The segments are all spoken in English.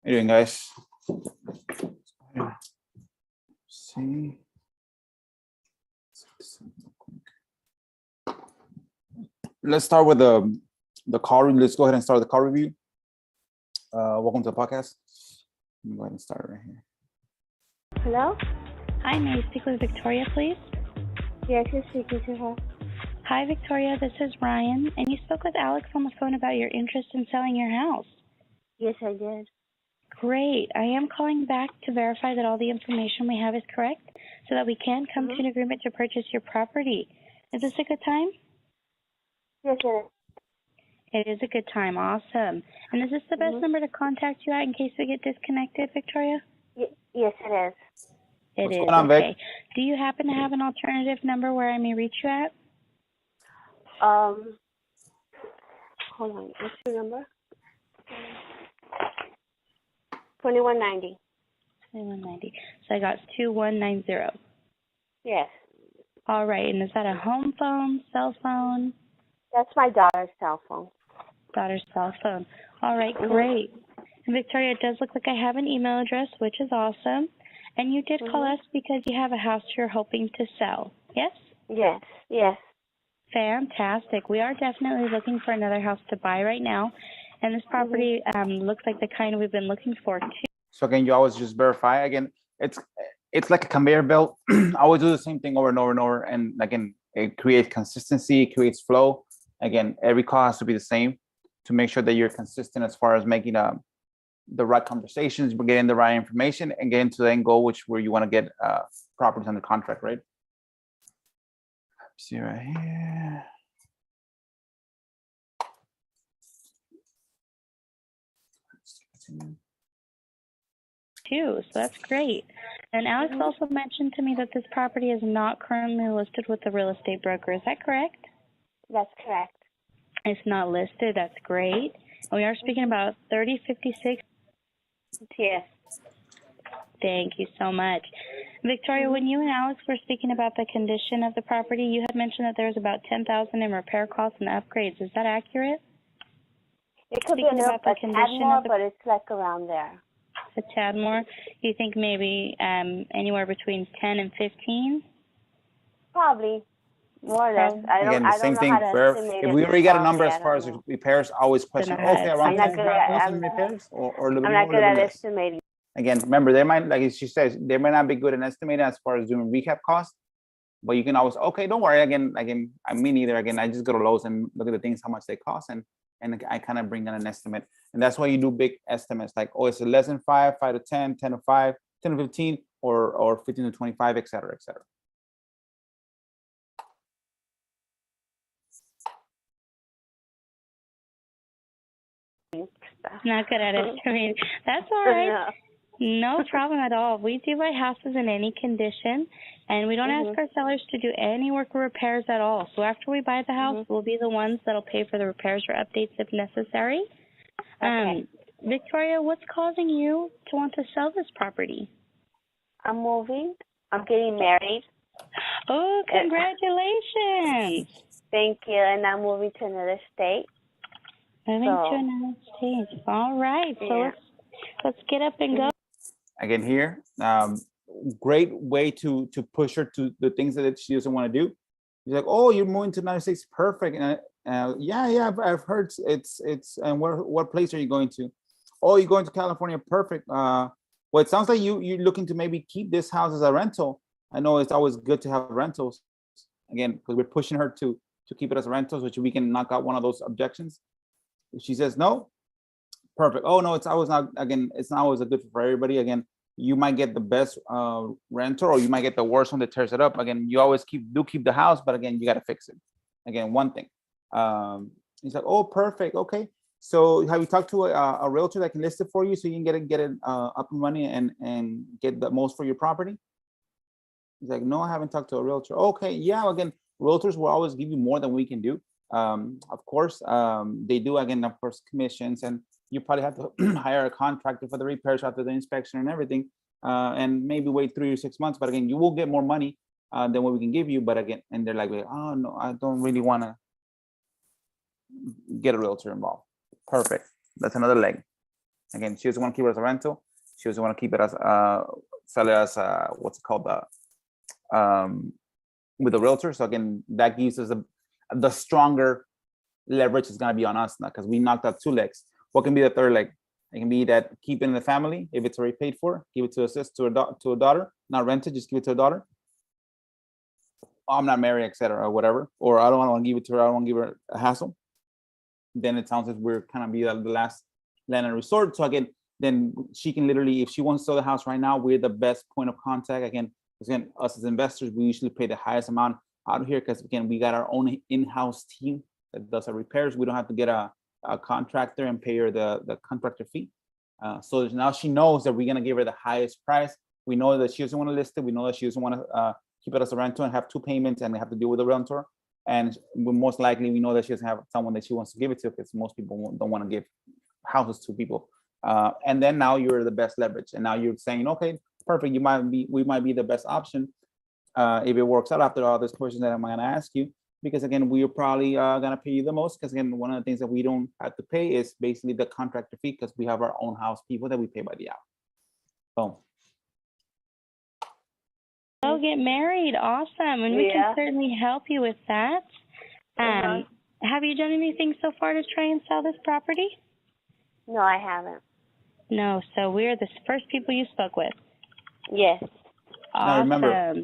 How you doing, guys? See. Let's start with the call. Let's go ahead and start the call review. Welcome to the podcast. Let me go ahead and start right here. Hello? Hi, may I speak with Victoria, please? Yes, you're speaking to her. Hi, Victoria. This is Ryan, and you spoke with Alex on the phone about your interest in selling your house. Yes, I did. Great. I am calling back to verify that all the information we have is correct so that we can come to an agreement to purchase your property. Is this a good time? Yes, it is. It is a good time. Awesome. And is this the best number to contact you at in case we get disconnected, Victoria? Yes, it is. It is. What's going on, okay. Vic? Do you happen to have an alternative number where I may reach you at? Hold on. What's your number? 2190. 2190. So I got 2190. Yes. All right. And is that a home phone, cell phone? That's my daughter's cell phone. Daughter's cell phone. All right, great. And Victoria, it does look like I have an email address, which is awesome. And you did call us because you have a house you're hoping to sell. Yes? Yes, yes. Fantastic. We are definitely looking for another house to buy right now. And this property looks like the kind we've been looking for, too. So again, you always just verify. Again, it's like a conveyor belt. I always do the same thing over and over and over. And again, it creates consistency, it creates flow. Again, every call has to be the same to make sure that you're consistent as far as making the right conversations, getting the right information, and getting to the end goal, where you want to get properties under contract, right? See right here. Too, so that's great. And Alex also mentioned to me that this property is not currently listed with the real estate broker. Is that correct? That's correct. It's not listed. That's great. And we are speaking about 3056. Yes. Thank you so much. Victoria, when you and Alex were speaking about the condition of the property, you had mentioned that there's about $10,000 in repair costs and upgrades. Is that accurate? It could be a tad more, but it's like around there. A tad more? You think maybe anywhere between 10 and 15? Probably. More or less. I don't know how to estimate if we already got a number as I far as don't know. repairs, always question, okay, around 10,000 repairs or a little bit more, I'm not good a little at bit less. estimating. Again, remember, they might, like she says, they might not be good at estimating as far as doing recap costs, but you can always, okay, don't worry. Again, me neither. Again, I just go to Lowe's and look at the things, how much they cost, and I kind of bring down an estimate. And that's why you do big estimates, like, oh, it's less than 5, 5 to 10, 10 to 5, 10 to 15, or 15 to 25, et cetera, et cetera. Not good at estimating. That's all right. No problem at all. We do buy houses in any condition, and we don't ask our sellers to do any work or repairs at all. So after we buy the house, we'll be the ones that'll pay for the repairs or updates if necessary. Okay. Victoria, what's causing you to want to sell this property? I'm moving. I'm getting married. Oh, congratulations. Thank you. And I'm moving to another state. Moving to another state. All right. So let's get up and go. Again, here, great way to push her to the things that she doesn't want to do. She's like, oh, you're moving to the United States, perfect. And yeah, I've heard it's. And what place are you going to? Oh, you're going to California, perfect. Well, it sounds like you're looking to maybe keep this house as a rental. I know it's always good to have rentals. Again, because we're pushing her to keep it as rentals, which we can knock out one of those objections. If she says no, perfect. Oh no, it's always not. Again, it's not always a good for everybody. Again, you might get the best renter, or you might get the worst one that tears it up. Again, you always keep the house, but again, you got to fix it. Again, one thing. He's like, oh, perfect. Okay. So have you talked to a realtor that can list it for you so you can get it up and running and get the most for your property? He's like, no, I haven't talked to a realtor. Okay, yeah. Again, realtors will always give you more than we can do. Of course, they do, again, of course, commissions, and you probably have to hire a contractor for the repairs after the inspection and everything, and maybe wait 3 or 6 months. But again, you will get more money than what we can give you. But again, and they're like, oh no, I don't really want to get a realtor involved. Perfect. That's another leg. Again, she doesn't want to keep it as a rental. She doesn't want to keep it as sell it as what's it called, with the realtor. So again, that gives us the stronger leverage is going to be on us now, because we knocked out 2 legs. What can be the third leg? It can be that keep it in the family if it's already paid for. Give it to a sister, to a daughter, not rent it, just give it to a daughter. Oh, I'm not married, etc., or whatever. Or I don't want to give it to her. I don't want to give her a hassle. Then it sounds like we're kind of be the last land and resort. So again, then she can literally, if she wants to sell the house right now, we're the best point of contact. Again, us as investors, we usually pay the highest amount out here because again, we got our own in-house team that does our repairs. We don't have to get a contractor and pay her the contractor fee. So now she knows that we're gonna give her the highest price. We know that she doesn't want to list it. We know that she doesn't want to keep it as a rental and have 2 payments and have to deal with the renter. And most likely, we know that she doesn't have someone that she wants to give it to, because most people don't want to give houses to people. And then now you're the best leverage, and now you're saying, okay, perfect. We might be the best option if it works out after all this questions that I'm going to ask you. Because again, we're probably going to pay you the most, because again, one of the things that we don't have to pay is basically the contractor fee, because we have our own house people that we pay by the hour. Boom. Oh, get married. Awesome. And we can certainly help you with that. Have you done anything so far to try and sell this property? No, I haven't. No, so we're the first people you spoke with. Yes. Awesome. Now remember,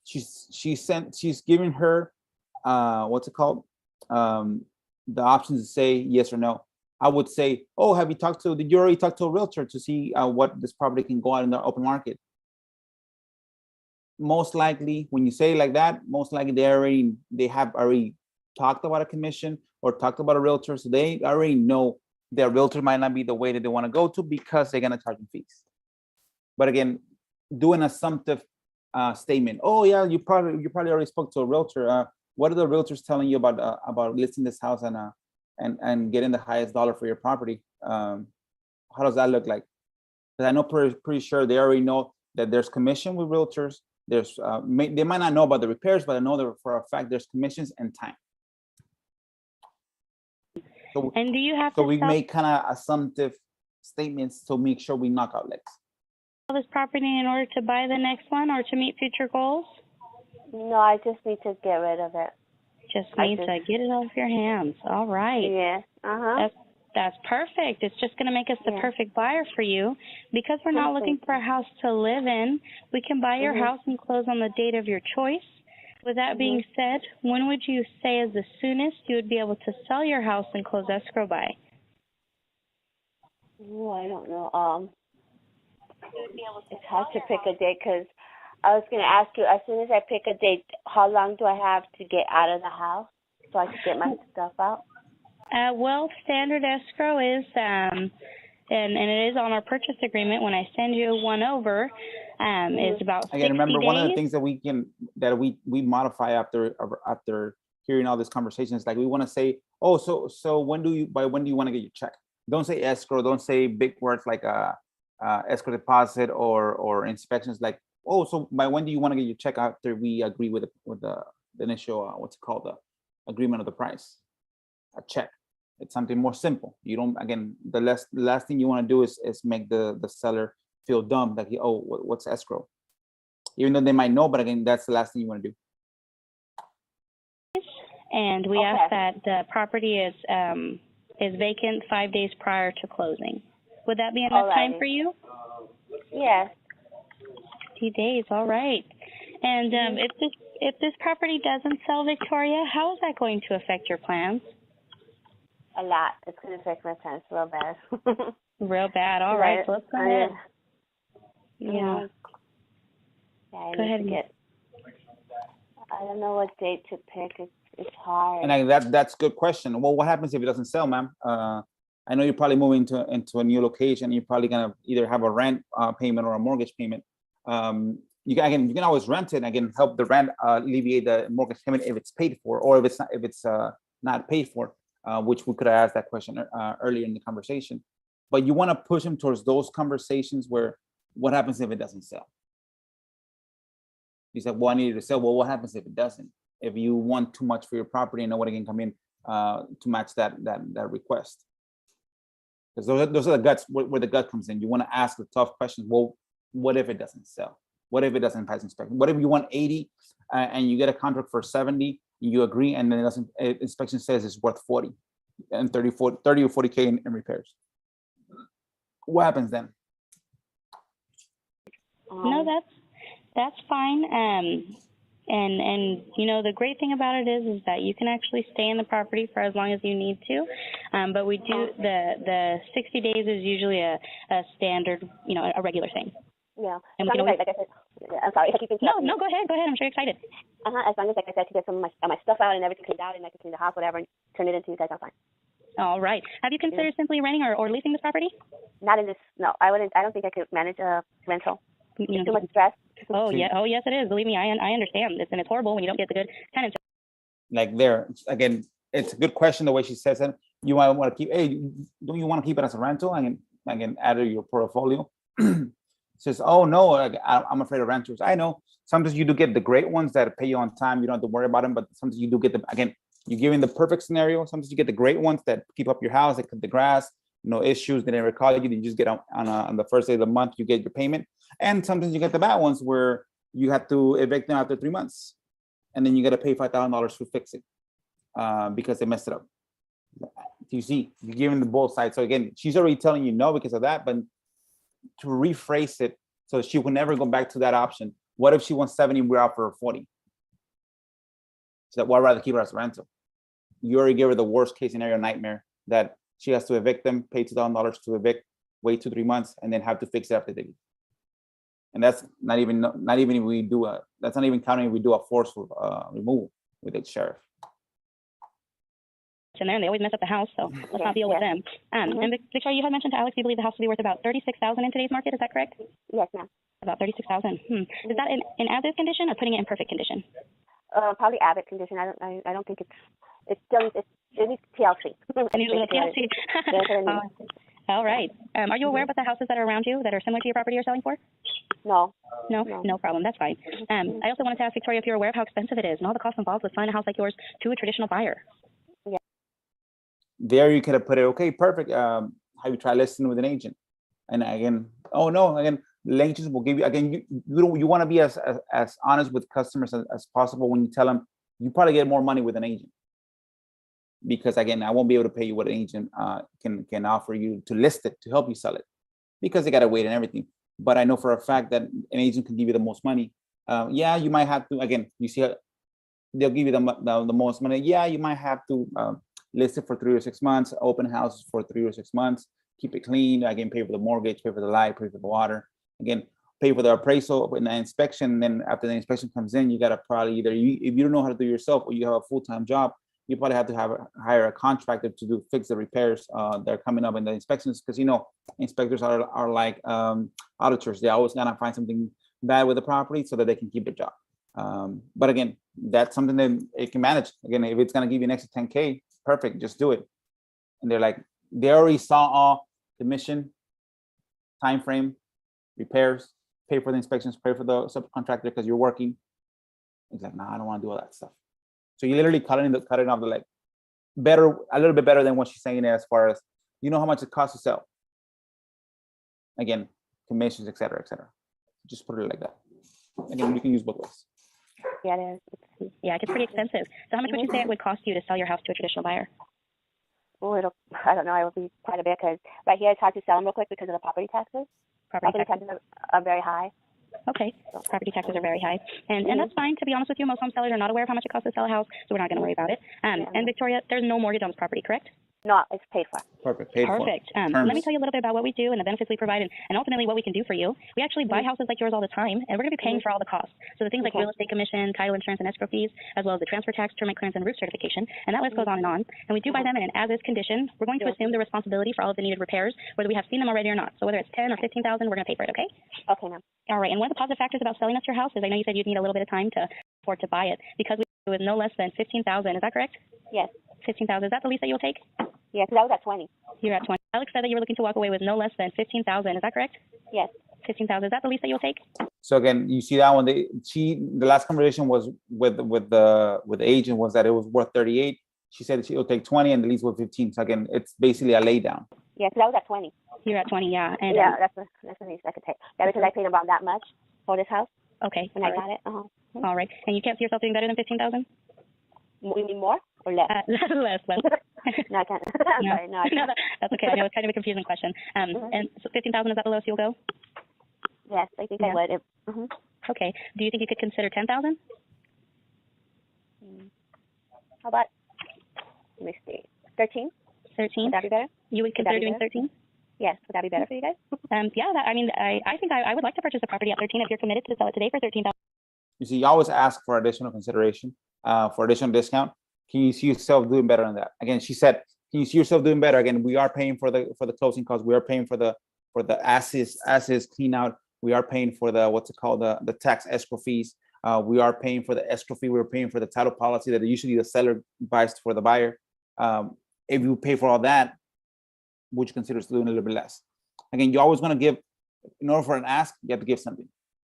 she's giving her what's it called? The options to say yes or no. I would say, oh, did you already talk to a realtor to see what this property can go out in the open market? Most likely, when you say it like that, most likely they have already talked about a commission or talked about a realtor, so they already know their realtor might not be the way that they want to go to, because they're going to charge them fees. But again, do an assumptive statement. Oh yeah, you probably already spoke to a realtor. What are the realtors telling you about listing this house and getting the highest dollar for your property? How does that look like? Because I know pretty sure they already know that there's commission with realtors. There's they might not know about the repairs, but I know that for a fact there's commissions and time. So, and do you have so we make kind of assumptive statements to make sure we knock out legs. This property in order to buy the next one or to meet future goals? No, I just need to get rid of it. Just need to get it off your hands. All right. Yeah. That's perfect. It's just going to make us the perfect buyer for you. Because we're not looking for a house to live in, we can buy your house and close on the date of your choice. With that being said, when would you say is the soonest you would be able to sell your house and close escrow by? Oh, I don't know. It's hard to pick a date, because I was going to ask you, as soon as I pick a date, how long do I have to get out of the house so I can get my stuff out? Well, standard escrow is, and it is on our purchase agreement when I send you one over, is about 60 days. Remember, one of the things that we modify after hearing all this conversation is like, we want to say, oh, so when do you want to get your check? Don't say escrow. Don't say big words like escrow deposit or inspections. Like, oh, so by when do you want to get your check after we agree with the initial what's it called, the agreement of the price? A check. It's something more simple. You don't, again, the last thing you want to do is make the seller feel dumb, like, oh, what's escrow? Even though they might know, but again, that's the last thing you want to do. And we ask that the property is vacant 5 days prior to closing. Would that be enough time for you? Yes. 50 days, all right. And if this property doesn't sell, Victoria, how is that going to affect your plans? A lot. It's going to affect my plans real bad. Real bad. All right. So let's go ahead. Yeah. Go ahead and I don't know what date to pick. It's hard. And that's a good question. Well, what happens if it doesn't sell, ma'am? I know you're probably moving into a new location. You're probably gonna either have a rent payment or a mortgage payment. You can always rent it and again help the rent alleviate the mortgage payment if it's paid for, or if it's not paid for, which we could have asked that question earlier in the conversation. But you want to push them towards those conversations where, what happens if it doesn't sell? You said, well, I need it to sell. Well, what happens if it doesn't? If you want too much for your property and nobody can come in to match that request. Because those are the guts where the gut comes in. You want to ask the tough questions. Well, what if it doesn't sell? What if it doesn't pass inspection? What if you want 80 and you get a contract for 70, you agree, and then inspection says it's worth 40 and 30 or 40K in repairs? What happens then? No, that's fine. And you know, the great thing about it is that you can actually stay in the property for as long as you need to. But we do the 60 days is usually a standard, you know, a regular thing. Yeah. And as long as, like I said, I'm sorry. I keep interrupting No, you. go ahead. I'm sure you're excited. As long as, like I said, I can get some of my stuff out and everything cleaned out, and I can clean the house, whatever, and turn it into you guys. I'm fine. All right. Have you considered simply renting or leasing this property? Not in this. No, I wouldn't. I don't think I could manage a rental. It's too much stress. Oh yeah. Oh yes, it is. Believe me, I understand. It's horrible when you don't get the good tenants. Like there again, it's a good question the way she says it. You might want to keep. Hey, don't you want to keep it as a rental? I can add to your portfolio. Says, oh no, I'm afraid of renters. I know. Sometimes you do get the great ones that pay you on time. You don't have to worry about them. But sometimes you do get them. Again, you're giving the perfect scenario. Sometimes you get the great ones that keep up your house, they cut the grass, no issues. They never call you. They just get on the first day of the month. You get your payment. And sometimes you get the bad ones where you have to evict them after 3 months, and then you got to pay $5,000 to fix it because they messed it up. You see, you're giving the both sides. So again, she's already telling you no because of that, but to rephrase it so she will never go back to that option. What if she wants 70 and we offer her 40? So well, I'd rather keep her as a rental. You already gave her the worst case scenario nightmare that she has to evict them, pay $2,000 to evict, wait 2-3 months, and then have to fix it after they leave. And that's not even if we do that's not even counting if we do a forceful removal with the sheriff. In there, and they always mess up the house, so let's not deal with them. And Victoria, you had mentioned to Alex you believe the house will be worth about $36,000 in today's market. Is that correct? Yes, ma'am. About $36,000. Is that in as-is condition or putting it in perfect condition? Probably Abbott condition. I don't think it needs TLC. I need a little TLC. All right. Are you aware about the houses that are around you that are similar to your property you're selling for? No. No problem. That's fine. I also wanted to ask Victoria if you're aware of how expensive it is and all the costs involved with selling a house like yours to a traditional buyer. Yeah. There you could have put it, okay, perfect. Have you tried listing with an agent? And again, oh no, again, the agents will give you, again, you want to be as honest with customers as possible when you tell them you probably get more money with an agent. Because again, I won't be able to pay you what an agent can offer you to list it, to help you sell it, because they got to wait and everything. But I know for a fact that an agent can give you the most money. Yeah, you might have to, again, you see, they'll give you the most money. Yeah, you might have to list it for 3 or 6 months, open houses for 3 or 6 months, keep it clean, again, pay for the mortgage, pay for the light, pay for the water, again, pay for the appraisal and the inspection. And then after the inspection comes in, you got to probably if you don't know how to do it yourself or you have a full-time job, you probably have to hire a contractor to fix the repairs that are coming up in the inspections, because inspectors are like auditors. They always gotta find something bad with the property so that they can keep their job. But again, that's something that it can manage. Again, if it's gonna give you an extra 10K, perfect, just do it. And they're like, they already saw all commission, time frame, repairs, pay for the inspections, pay for the subcontractor because you're working. It's like, nah, I don't want to do all that stuff. So you literally cutting off the leg. A little bit better than what she's saying as far as, you know how much it costs to sell. Again, commissions, et cetera, et cetera. Just put it like that. Again, you can use both ways. Yeah, it is. Yeah, it gets pretty expensive. So how much would you say it would cost you to sell your house to a traditional buyer? Oh, I don't know. It would be quite a bit because right here it's hard to sell them real quick because of the property taxes. Property taxes are very high. Okay, property taxes are very high, and that's fine. To be honest with you, most home sellers are not aware of how much it costs to sell a house, so we're not going to worry about it. And Victoria, there's no mortgage on this property, correct? No, it's paid for. Perfect. Paid Perfect. For. Let me tell you a little bit about what we do and the benefits we provide, and ultimately what we can do for you. We actually buy houses like yours all the time, and we're going to be paying for all the costs. So the things like real estate commission, title insurance, and escrow fees, as well as the transfer tax, termite clearance, and roof certification, and that list goes on and on. And we do buy them in an as-is condition. We're going to assume the responsibility for all of the needed repairs, whether we have seen them already or not. So whether it's 10 or 15,000, we're going to pay for it. Okay? Okay, ma'am. All right. And one of the positive factors about selling us your house is I know you said you'd need a little bit of time to afford to buy it because we do it with no less than 15,000. Is that correct? Yes. 15,000. Is that the least that you'll take? Yeah, because I was at 20. You're at 20. Alex said that you were looking to walk away with no less than 15,000. Is that correct? Yes. 15,000. Is that the least that you'll take? So again, you see that one. The last conversation was with the agent was that it was worth 38. She said she'll take 20 and the lease was 15. So again, it's basically a lay down. Yeah, because I was at 20. You're at 20, yeah. And yeah, that's the least I could take. Yeah, because I paid about that much for this house. Okay. When I got it. All right. And you can't see yourself doing better than 15,000? You mean more or less? Less. No, I can't. I'm No. sorry. No, I can't. No, that's okay. I know it's kind of a confusing question. And so 15,000, is that the lowest you'll go? Yes, I think I would. Okay. Do you think you could consider 10,000? How about, let me see, 13? 13? Would that be better? You would consider doing 13? Yes. Would that be better for you guys? Yeah, I think I would like to purchase the property at 13 if you're committed to sell it today for 13,000. You see, you always ask for additional consideration, for additional discount. Can you see yourself doing better than that? Again, she said, can you see yourself doing better? Again, we are paying for the closing costs. We are paying for the assets clean out. We are paying for the, what's it called, the tax escrow fees. We are paying for the escrow fee. We're paying for the title policy that usually the seller buys for the buyer. If you pay for all that, would you consider doing a little bit less? Again, you always want to give, in order for an ask, you have to give something.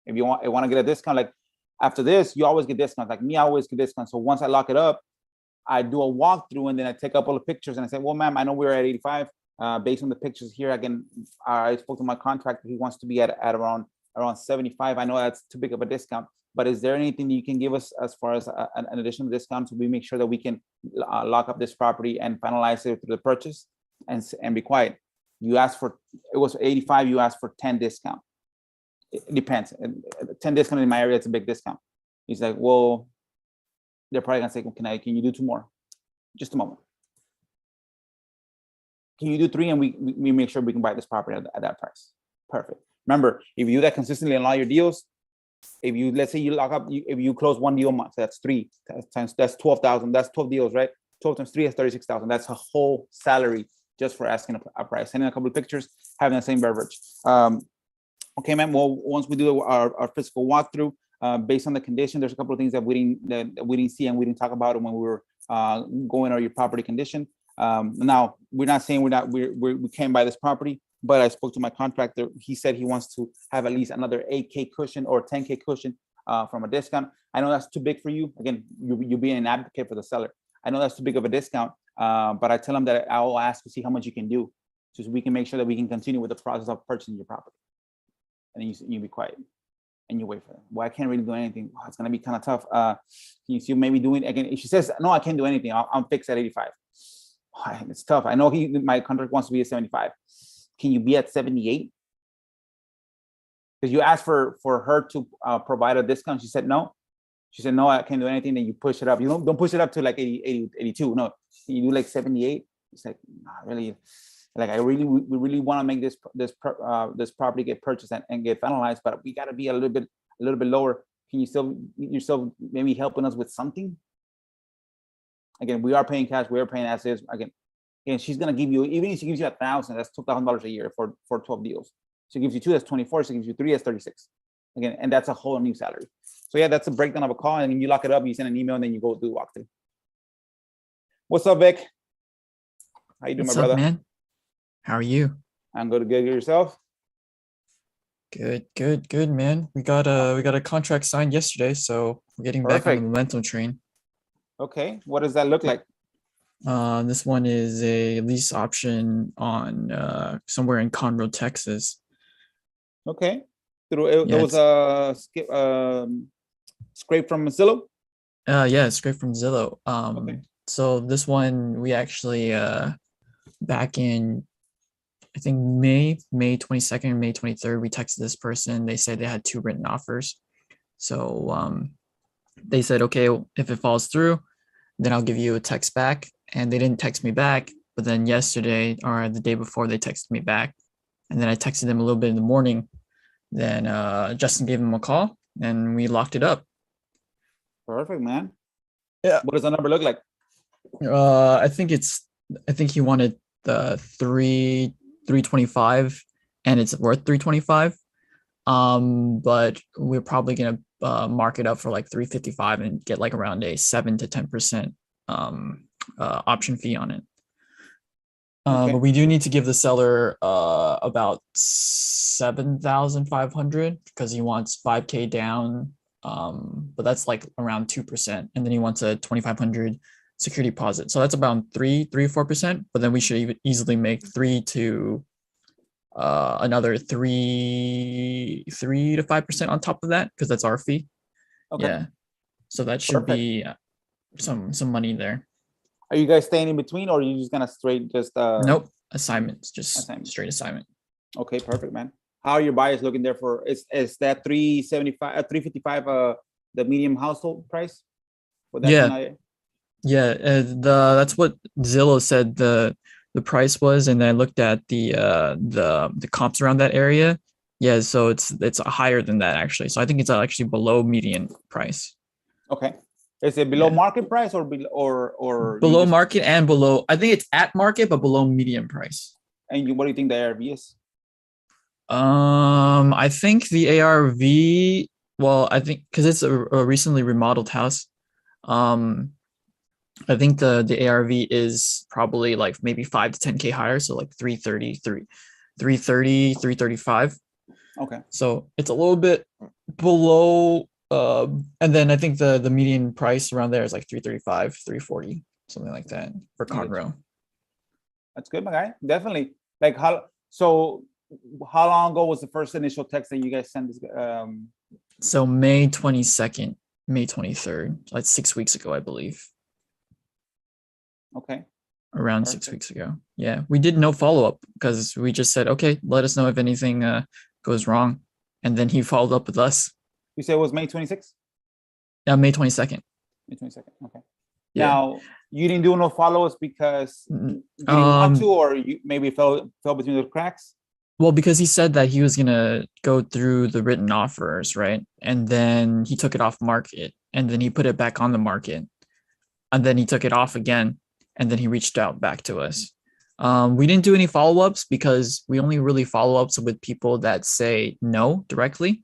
If you want to get a discount, like after this, you always get discounts. Like me, I always get discounts. So once I lock it up, I do a walkthrough and then I take up all the pictures and I say, well, ma'am, I know we're at 85. Based on the pictures here, again, I spoke to my contractor. He wants to be at around 75. I know that's too big of a discount, but is there anything that you can give us as far as an additional discount so we make sure that we can lock up this property and finalize it through the purchase and be quiet? You asked for, it was 85, you asked for 10 discount. It depends. 10 discount in my area, it's a big discount. He's like, well, they're probably gonna say, can you do 2 more? Just a moment. Can you do 3 and we make sure we can buy this property at that price? Perfect. Remember, if you do that consistently in all your deals, if you, let's say you lock up, if you close 1 deal a month, that's 3 times, that's 12,000, that's 12 deals, right? 12 times 3 is 36,000. That's a whole salary just for asking a price, sending a couple of pictures, having the same beverage. Okay, ma'am. Well, once we do our physical walkthrough, based on the condition, there's a couple of things that we didn't see and we didn't talk about it when we were going over your property condition. Now we're not saying we can't buy this property, but I spoke to my contractor. He said he wants to have at least another 8K cushion or 10K cushion from a discount. I know that's too big for you. Again, you being an advocate for the seller. I know that's too big of a discount, but I tell him that I will ask to see how much you can do, so we can make sure that we can continue with the process of purchasing your property. And then you be quiet and you wait for them. Well, I can't really do anything. Oh, it's gonna be kind of tough. Can you see maybe doing again? If she says no, I can't do anything. I'm fixed at 85. Oh, it's tough. I know my contract wants to be at 75. Can you be at 78? Because you asked for her to provide a discount. She said no. She said no, I can't do anything. Then you push it up. You don't push it up to like 80, 82. No, you do like 78. It's like not really. Like we really want to make this property get purchased and get finalized, but we got to be a little bit lower. Can you still maybe helping us with something? Again, we are paying cash. We are paying as is. Again, she's gonna give you, even if she gives you $1,000, that's $2,000 a year for 12 deals. She gives you 2, that's 24. She gives you 3, that's 36. Again, and that's a whole new salary. So yeah, that's a breakdown of a call, and you lock it up. You send an email, and then you go do walkthrough. What's up, Vic? How you doing, my brother? What's up, man? How are you? I'm good. Good. Yourself? Good, man. We got a contract signed yesterday, so we're getting back on the momentum train. Okay. What does that look like? This one is a lease option on somewhere in Conroe, Texas. Okay. There was a scrape from Zillow? Yeah, scrape from Zillow. Okay. So this one we actually back in, I think May 22nd, May 23rd, we texted this person. They said they had 2 written offers. So they said, okay, if it falls through, then I'll give you a text back. And they didn't text me back. But then yesterday or the day before, they texted me back. And then I texted them a little bit in the morning. Then Justin gave him a call and we locked it up. Perfect, man. Yeah. What does the number look like? I think he wanted the 325 and it's worth 325. But we're probably gonna mark it up for like 355 and get like around a 7 to 10% option fee on it. Okay. But we do need to give the seller about 7,500 because he wants 5K down. But that's like around 2%, and then he wants a 2,500 security deposit. So that's about 4%, but then we should even easily make 3 to another 3 to 5% on top of that, because that's our fee. Okay. Yeah. So that should Perfect. be some money there. Are you guys staying in between, or are you just gonna straight just Nope. Assignments, just Assignment. straight assignment. Okay, perfect, man. How are your buyers looking there for? Is that 375, 355 the medium household price for that Yeah. kind of? Yeah, that's what Zillow said the price was, and I looked at the comps around that area. Yeah, so it's higher than that actually. So I think it's actually below median price. Okay. Is it below Yeah. market price or below or you Below just- market and below, I think it's at market but below median price. And what do you think the ARV is? I think the ARV, well, I think because it's a recently remodeled house, I think the ARV is probably like maybe 5 to 10K higher, so like 335. Okay. So it's a little bit below, and then I think the median price around there is like 335, 340, something like that for Conroe. That's good, my guy. Definitely. Like how long ago was the first initial text that you guys sent this? So May 22nd, May 23rd, like 6 weeks ago, I believe. Okay. Around Perfect. 6 weeks ago. Yeah, we did no follow-up because we just said, okay, let us know if anything goes wrong. And then he followed up with us. You said it was May 26th? May 22nd. May 22nd. Okay. Yeah. Now you didn't do no follow-ups because you didn't want to, or you maybe fell between the cracks? Well, because he said that he was gonna go through the written offers, right? And then he took it off market, and then he put it back on the market, and then he took it off again, and then he reached out back to us. We didn't do any follow-ups because we only really follow-ups with people that say no directly.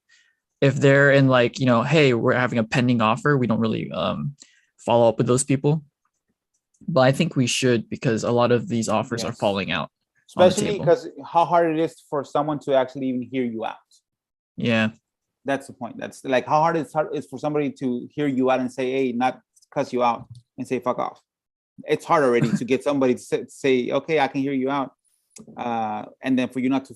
If they're in like, hey, we're having a pending offer, we don't really follow up with those people. But I think we should, because a lot of these offers are Yes. falling out. Especially because how hard it is for someone to actually even hear you out. Yeah. That's the point. That's like how hard it is for somebody to hear you out and say, hey, not cuss you out and say, fuck off. It's hard already to get somebody to say, okay, I can hear you out. And then for you not to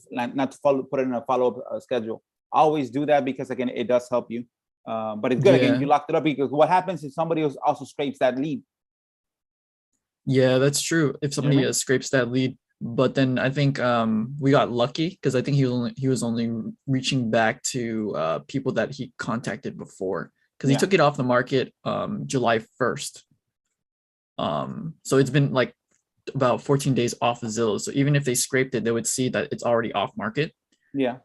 put it in a follow-up schedule. Always do that because, again, it does help you. But it's good. Yeah. Again, you locked it up because what happens if somebody else also scrapes that lead? Yeah, that's true. If somebody scrapes that lead, but then I think we got lucky because I think he was only reaching back to people that he contacted before, because he took it off the market July 1st. So it's been like about 14 days off of Zillow. So even if they scraped it, they would see that it's already off market. Yeah.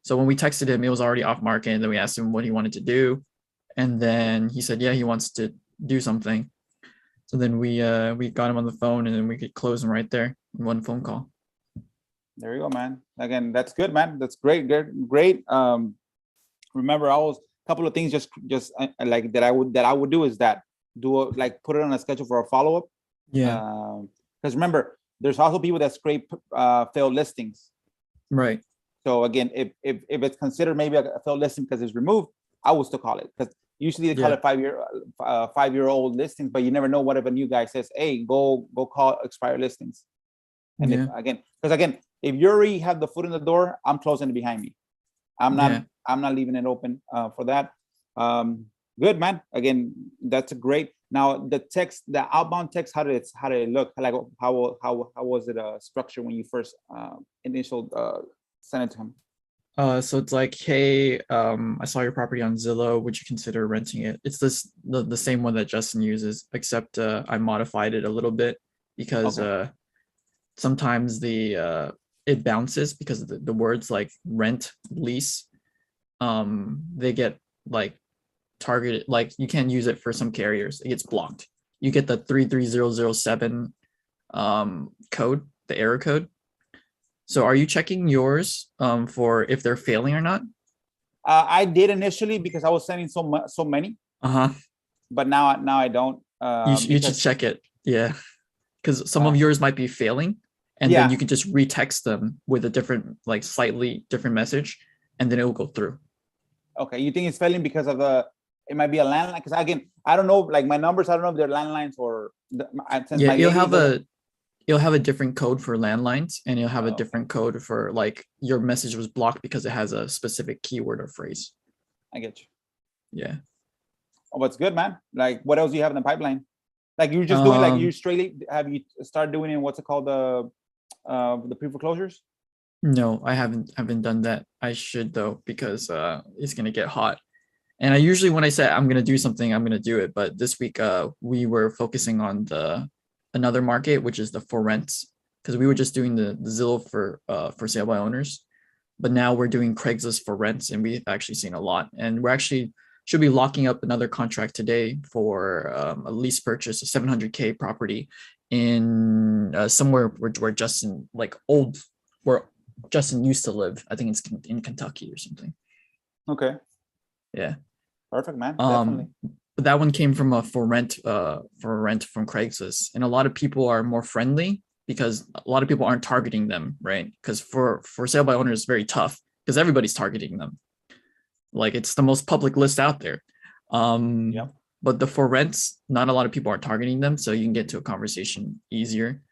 So when we texted him, it was already off market, and then we asked him what he wanted to do, and then he said, yeah, he wants to do something. So then we got him on the phone, and then we could close him right there in one phone call. There you go, man. Again, that's good, man. That's great. Great. Remember, a couple of things just like that I would do is that put it on a schedule for a follow-up. Yeah. Because remember, there's also people that scrape failed listings. Right. So again, if it's considered maybe a failed listing because it's removed, I would still call it, because usually they call it 5-year-old listings, but you never know what if a new guy says, hey, go call expired listings. And if you already have the foot in the door, I'm closing it behind me. I'm not leaving it open for that. Good, man. Again, that's great. Now the outbound text, how did it look? Like how was it structured when you first initial sent it to him? So it's like, hey, I saw your property on Zillow. Would you consider renting it? It's the same one that Justin uses, except I modified it a little bit because sometimes it bounces because of the words like rent, lease. They get like targeted, like you can't use it for some carriers. It gets blocked. You get the 33007 code, the error code. So are you checking yours for if they're failing or not? I did initially because I was sending so many. But now I don't. You should check it. Yeah, because some of yours might be failing, and then you can just retext them with a different, like slightly different message, and then it will go through. Okay, you think it's failing because of it might be a landline? Because again, I don't know, like my numbers, I don't know if they're landlines or since Yeah, my lady you'll have a different code for landlines, and you'll have a different code for like your message was blocked because it has a specific keyword or phrase. I get you. Yeah. Oh, what's good, man? Like, what else do you have in the pipeline? Like, you're just doing, like, you straightly, have you started doing in what's it called, the pre-foreclosures? No, I haven't done that. I should though, because it's gonna get hot. And I usually, when I say I'm gonna do something, I'm gonna do it. But this week we were focusing on the another market, which is the for rents, because we were just doing the Zillow for sale by owners. But now we're doing Craigslist for rents, and we've actually seen a lot. And we're actually should be locking up another contract today for a lease purchase, a 700K property in somewhere where Justin, like where Justin used to live. I think it's in Kentucky or something. Okay. Yeah. Perfect, man. Definitely. But that one came from a for rent from Craigslist, and a lot of people are more friendly because a lot of people aren't targeting them, right? Because for sale by owner is very tough because everybody's targeting them. Like, it's the most public list out there. Yep. But the for rents, not a lot of people are targeting them, so you can get to a conversation easier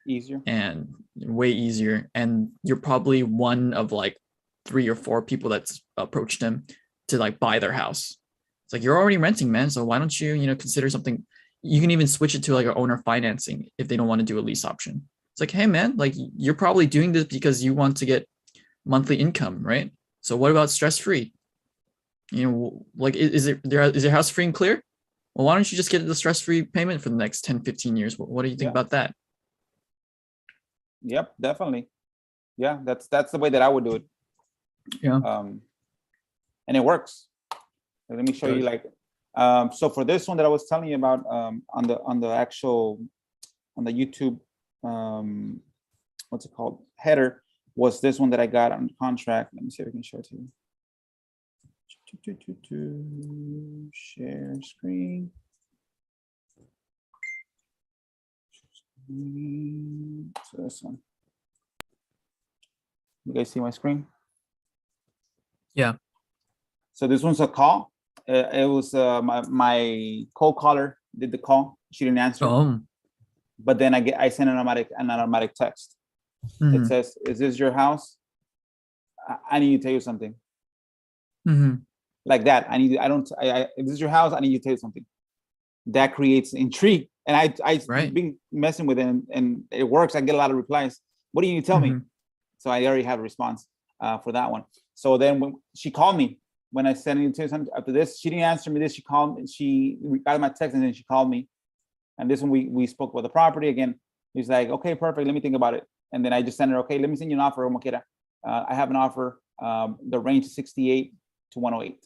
and way easier. And you're probably one of like 3 or 4 people that's approached them to like buy their house. It's like, you're already renting, man, so why don't you consider something? You can even switch it to like an owner financing if they don't want to do a lease option. It's like, hey man, like, you're probably doing this because you want to get monthly income, right? So what about stress-free? Like, is your house free and clear? Well, why don't you just get the stress-free payment for the next 10, 15 years? What do you think about that? Yep, definitely. Yeah, that's the way that I would do it. Yeah. And it works. Let me show you, like, so for this one that I was telling you about, on the YouTube, what's it called, header, was this one that I got on contract. Let me see if I can show it to you. Share screen. So this one. You guys see my screen? Yeah. So this one's a call. It was my cold caller did the call. She didn't answer. But then I sent an automatic text. It says, "Is this your house? I need to tell you something." Like that. If this is your house, I need you to tell you something. That creates intrigue. And I've been messing with it, and it works. I get a lot of replies. What do you need to tell me? So I already have a response for that one. So then when she called me, when I sent it to something after this, she didn't answer me. She called me. She got my text, and then she called me. And this one we spoke about the property again. He's like, "Okay, perfect. Let me think about it." And then I just sent her, "Okay, let me send you an offer, Moquera. I have an offer. The range is 68 to 108.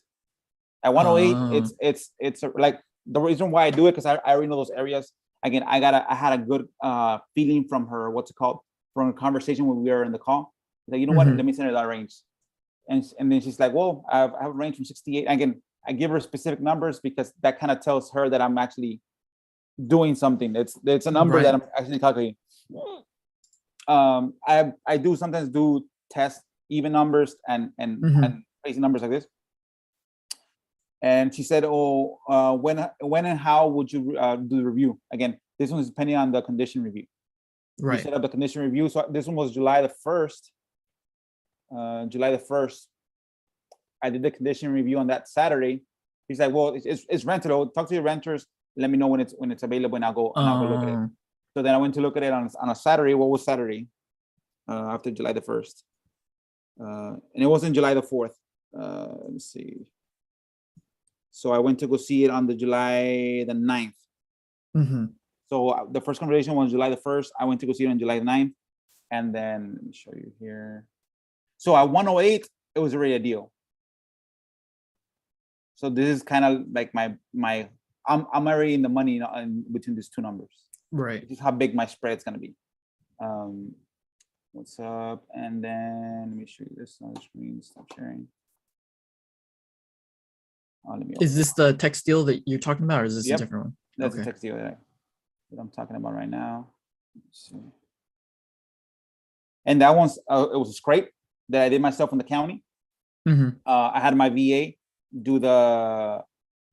At 108, it's like, the reason why I do it, because I already know those areas. Again, I had a good feeling from her, from a conversation when we were in the call. Like, you know what? Let me send her that range. And then she's like, "Well, I have a range from 68. Again, I give her specific numbers because that kind of tells her that I'm actually doing something. It's a number that I'm actually calculating. I do sometimes do test even numbers and crazy numbers like this. And she said, "Oh, when and how would you do the review?" Again, this one is depending on the condition review. We set up the condition review. So this one was July the 1st. July the 1st. I did the condition review on that Saturday. He's like, "Well, it's rented. Talk to your renters. Let me know when it's available, and I'll go look at it." So then I went to look at it on a Saturday. What was Saturday? After July the 1st. And it wasn't July the 4th. Let me see. So I went to go see it on the July the 9th. So the first conversation was July the 1st. I went to go see it on July the 9th. And then let me show you here. So at 108, it was already a deal. So this is kind of like I'm already in the money in between these two numbers. Right. This is how big my spread's gonna be. What's up? And then let me show you this on the screen. Stop sharing. Is this the text deal that you're talking about, or is this a different one? That's the text deal that I'm talking about right now. Let's see. And that one's it was a scrape that I did myself in the county. I had my VA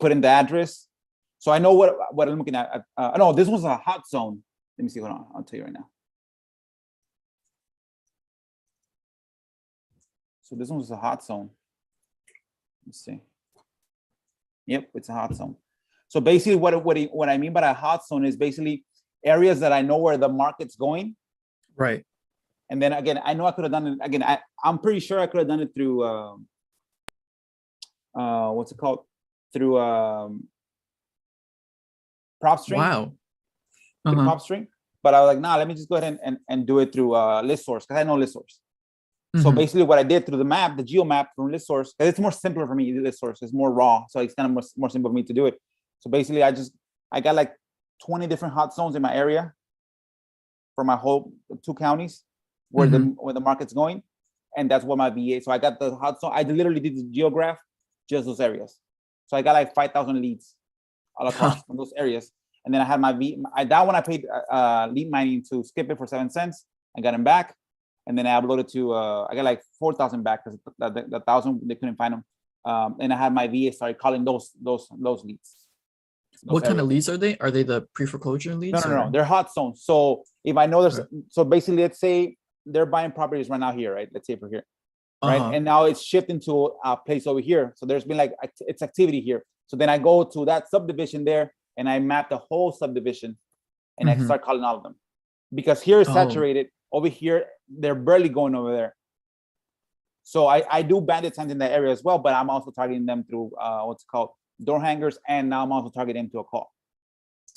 put in the address, So I know what I'm looking at. No, this one's a hot zone. Let me see. Hold on. I'll tell you right now. So this one's a hot zone. Let's see. Yep, it's a hot zone. So basically, what I mean by a hot zone is basically areas that I know where the market's going. Right. And then again, I know I could have done it. Again, I'm pretty sure I could have done it through what's it called? Through PropStream. Wow. Through PropStream. But I was like, nah, let me just go ahead and do it through ListSource, because I know ListSource. So basically what I did through the map, the geo map from ListSource, it's more simpler for me, ListSource. It's more raw. So it's kind of more simple for me to do it. So basically I got like 20 different hot zones in my area for my whole 2 counties where the market's going. And that's what my VA. So I got the hot zone. I literally did the geograph, just those areas. So I got like 5,000 leads all across from those areas. And then I had that one I paid lead mining to skip it for 7 cents. I got them back. And then I uploaded to, I got like 4,000 back because the 1,000, they couldn't find them. And I had my VA started calling those leads. What kind of leads are they? Are they the pre-foreclosure leads? No. They're hot zones. So if I know there's, so basically, let's say they're buying properties right now here, right? Let's say for here, right? And now it's shifting to a place over here. So there's been like, it's activity here. So then I go to that subdivision there and I map the whole subdivision and I start calling all of them. Because here is saturated. Over here, they're barely going over there. So I do bandit signs in that area as well, but I'm also targeting them through what's called door hangers, and now I'm also targeting them to a call.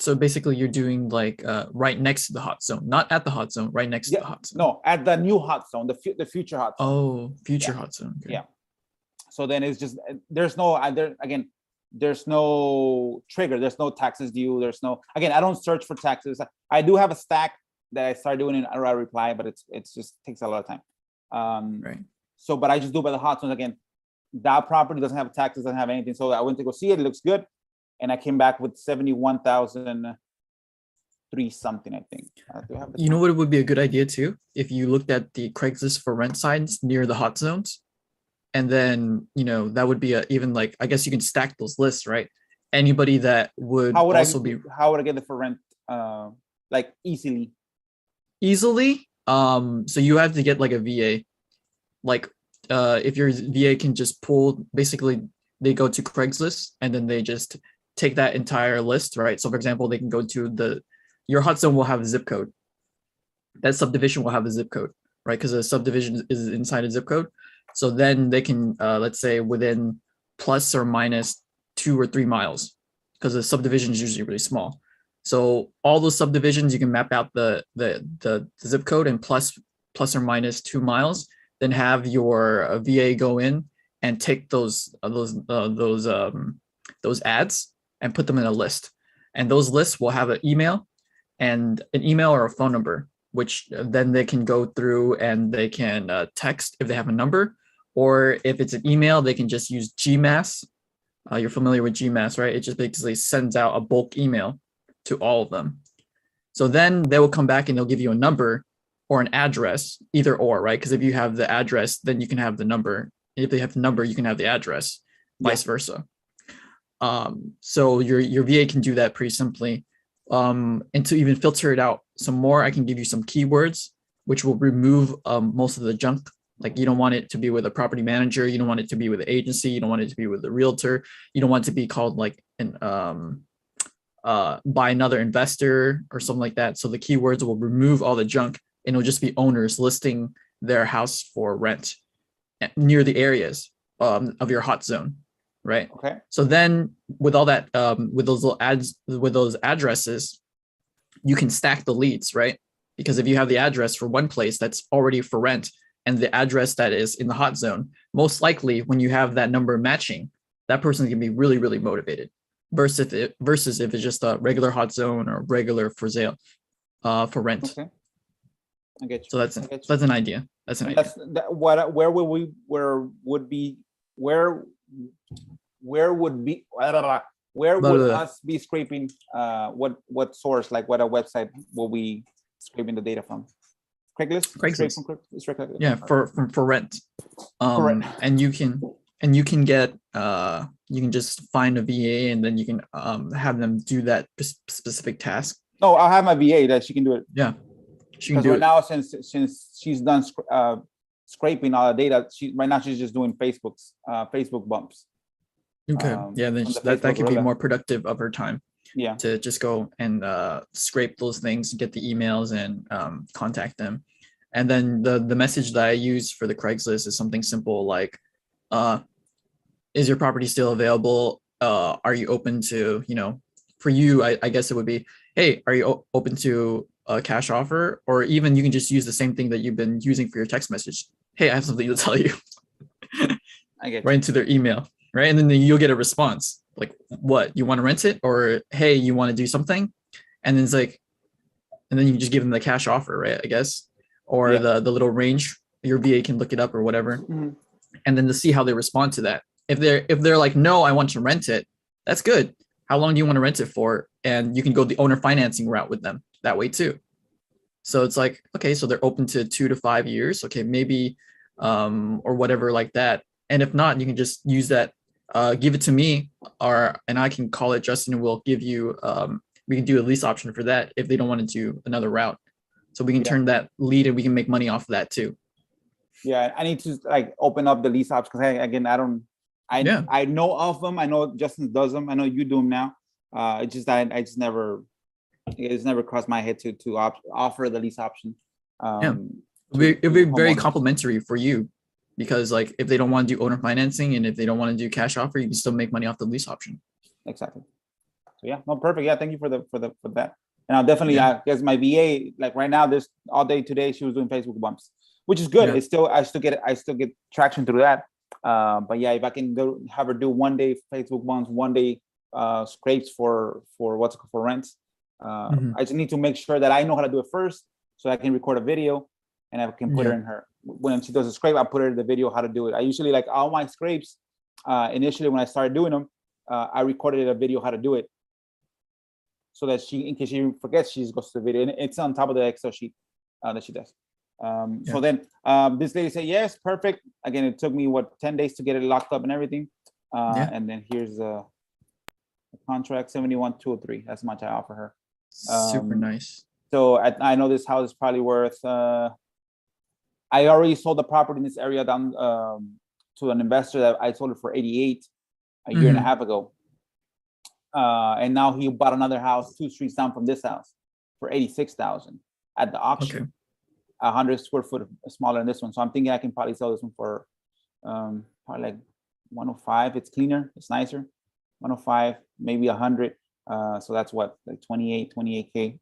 So basically you're doing like right next to the hot zone, not at the hot zone, right next to the hot zone. No, at the new hot zone, the future hot zone. Oh, future hot zone. Okay. Yeah. So then it's just, there's no trigger. There's no taxes due. There's no, again, I don't search for taxes. I do have a stack that I started doing in a reply, but it's just takes a lot of time. Right. So, but I just do by the hot zones. Again, that property doesn't have taxes, doesn't have anything. So I went to go see it. It looks good. And I came back with 71,003 something, I think. You know what would be a good idea too? If you looked at the Craigslist for rent signs near the hot zones, and then, that would be even like, I guess you can stack those lists, right? Anybody that would how would I get it for rent? Like easily? So you have to get like a VA, like if your VA can just pull, basically they go to Craigslist and then they just take that entire list, right? So for example, they can go to your hot zone will have a zip code. That subdivision will have a zip code, right? Because a subdivision is inside a zip code. So then they can, let's say within plus or minus 2 or 3 miles, because the subdivision is usually really small. So all those subdivisions, you can map out the zip code and plus or minus 2 miles, then have your VA go in and take those ads and put them in a list. And those lists will have an email or a phone number, which then they can go through and they can text if they have a number, or if it's an email, they can just use GMass. You're familiar with GMass, right? It just basically sends out a bulk email to all of them. So then they will come back and they'll give you a number or an address, either or, right? Because if you have the address, then you can have the number. If they have the number, you can have the address, vice versa. So your VA can do that pretty simply. And to even filter it out some more, I can give you some keywords, which will remove most of the junk. Like you don't want it to be with a property manager. You don't want it to be with an agency. You don't want it to be with a realtor. You don't want it to be called like by another investor or something like that. So the keywords will remove all the junk and it'll just be owners listing their house for rent near the areas of your hot zone, right? Okay. So then with all that, with those little ads, with those addresses, you can stack the leads, right? Because if you have the address for one place that's already for rent and the address that is in the hot zone, most likely when you have that number matching, that person can be really, really motivated versus if it's just a regular hot zone or regular for sale, for rent. Okay. I get you. So that's an idea. That's an idea. Where would us be scraping? What source? Like what a website will we scraping the data from? Craigslist. Yeah, for rent. For rent. And you can And you can get you can just find a VA and then you can have them do that specific task. No, I'll have my VA that she can do it. Yeah, she can do right it. now, since she's done scraping all the data, she's just doing Facebook bumps. Okay. Yeah, then that could be more productive of her time. Yeah. To just go and scrape those things, get the emails, and contact them. And then the message that I use for the Craigslist is something simple like, is your property still available? Are you open to, for you, I guess it would be, hey, are you open to a cash offer? Or even you can just use the same thing that you've been using for your text message. Hey, I have something to tell you. I get right into their email, right? And then you'll get a response like, what, you want to rent it? Or, hey, you want to do something? And then it's like, and then you just give them the cash offer, right? I guess, or the little range, your VA can look it up or whatever. Mm-hmm. And then to see how they respond to that. If they're like, no, I want to rent it, that's good. How long do you want to rent it for? And you can go the owner financing route with them that way too. So it's like, okay, so they're open to 2 to 5 years. Okay, maybe, or whatever like that. And if not, you can just use that, give it to me, and I can call it Justin, and we'll give you, we can do a lease option for that if they don't want to do another route. So we can turn that lead and we can make money off of that too. Yeah, I need to like open up the lease options because I know of them. I know Justin does them. I know you do them now. It's never crossed my head to offer the lease option. It'd be very complimentary for you because like if they don't want to do owner financing and if they don't want to do cash offer, you can still make money off the lease option. Exactly. So yeah, no, perfect. Yeah, thank you for that. And I'll definitely, I guess my VA, like right now, this all day today, she was doing Facebook bumps, which is good. Yeah. I still get traction through that. But yeah, if I can have her do 1 day Facebook bumps, 1 day scrapes for rents. I just need to make sure that I know how to do it first, so I can record a video, and I can put her in her. When she does a scrape, I put her in the video how to do it. I usually like all my scrapes. Initially, when I started doing them, I recorded a video how to do it, so that in case she forgets, she just goes to the video, and it's on top of the Excel sheet that she does. So then this lady said, yes, perfect. Again, it took me 10 days to get it locked up and everything. And then here's the contract, 71,203. That's how much I offer her. Super nice. So I know this house is probably worth, I already sold the property in this area down to an investor that I sold it for 88 a year and a half ago. And now he bought another house 2 streets down from this house for 86,000 at the auction. Okay. 100 square foot smaller than this one. So I'm thinking I can probably sell this one for probably like 105. It's cleaner, it's nicer. 105, maybe 100. So that's what, like 28K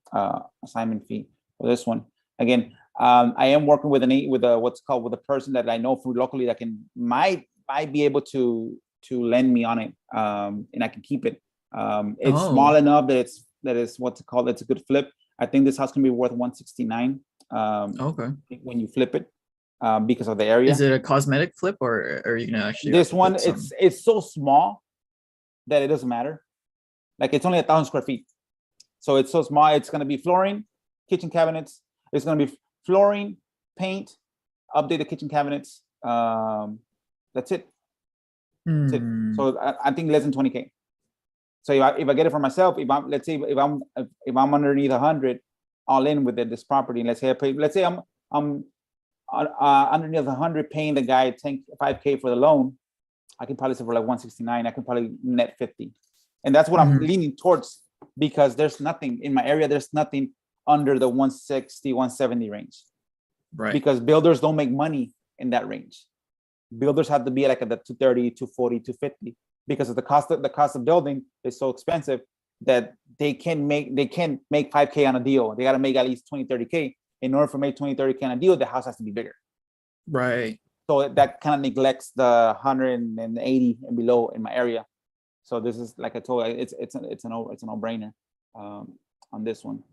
assignment fee for this one. Again, I am working with a person that I know from locally that might be able to lend me on it, and I can keep it. It's small enough that it's a good flip. I think this house can be worth 169. When you flip it, because of the area. Is it a cosmetic flip, or are you gonna actually? This one, it's so small that it doesn't matter. Like it's only 1,000 square feet, so it's so small. It's gonna be flooring, kitchen cabinets. It's gonna be flooring, paint, update the kitchen cabinets. That's it. That's it. So I think less than 20K. So if I get it for myself, if I'm underneath 100. All in with this property, and let's say I'm underneath 100, paying the guy 5K for the loan, I can probably sell for like 169. I can probably net 50, and that's what I'm leaning towards, because there's nothing in my area. There's nothing under the 160, 170 range, right? Because builders don't make money in that range. Builders have to be like at the 230, 240, 250, because of the cost of building is so expensive that they can't make 5K on a deal. They got to make at least 20, 30K. In order to make 20, 30K on a deal, the house has to be bigger. Right. So that kind of neglects the 180 and below in my area. So this is, like I told you, it's a no-brainer on this one.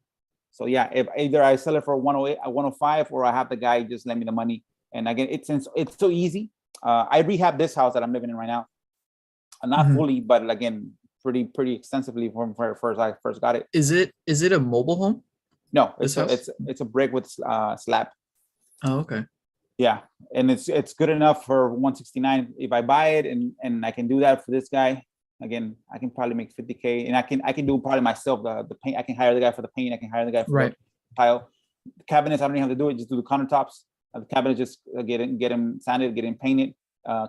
So yeah, if either I sell it for 108, 105, or I have the guy just lend me the money. And again, it's so easy. I rehab this house that I'm living in right now, not fully, but again, pretty extensively when I first got it. Is it a mobile home? No, it's a brick with slab. Oh, okay. Yeah, and it's good enough for 169. If I buy it and I can do that for this guy, again, I can probably make 50K, and I can do probably myself the paint. I can hire the guy for the paint. I can hire the guy for Right. the tile. The cabinets, I don't even have to do it. Just do the countertops. The cabinet, just get them sanded, get them painted,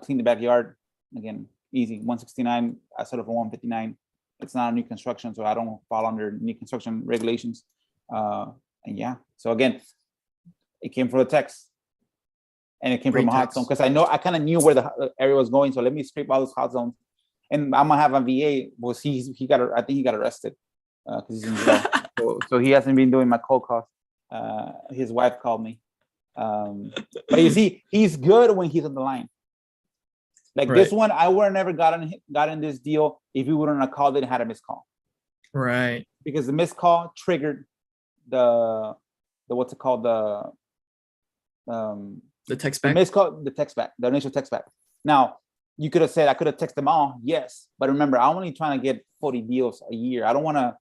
clean the backyard. Again, easy. 169. I set up for 159. It's not a new construction, so I don't fall under new construction regulations. And yeah, so again, it came from a text. And it came Great from a hot text. zone because I kind of knew where the area was going. So let me scrape all those hot zones, and I'm gonna have a VA. Well, I think he got arrested because he's in jail. So he hasn't been doing my cold calls. His wife called me, but you see, he's good when he's on the line. Like this one, I would have never gotten this deal if he wouldn't have called it and had a missed call. Right. Because the missed call triggered the what's it called, the text back. The text back, the initial text back. Now, you could have said I could have texted them all, yes, but remember, I'm only trying to get 40 deals a year. I don't want to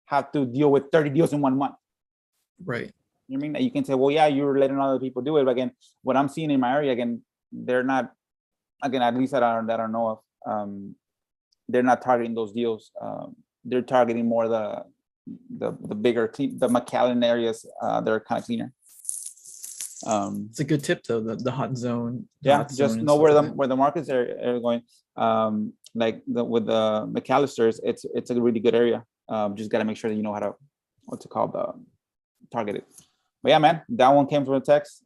have to deal with 30 deals in 1 month. Right. You know what I mean? You can say, well, yeah, you're letting other people do it, but again, what I'm seeing in my area, again, they're not. Again, at least that I don't know of. They're not targeting those deals. They're targeting more the bigger team, the McAllen areas. They're kind of cleaner. It's a good tip though. The hot zone. Yeah, hot just zone know where like the markets are going. Like with the McAllisters, it's a really good area. Just got to make sure that you know how to what's it called, target it. But yeah, man, that one came from a text,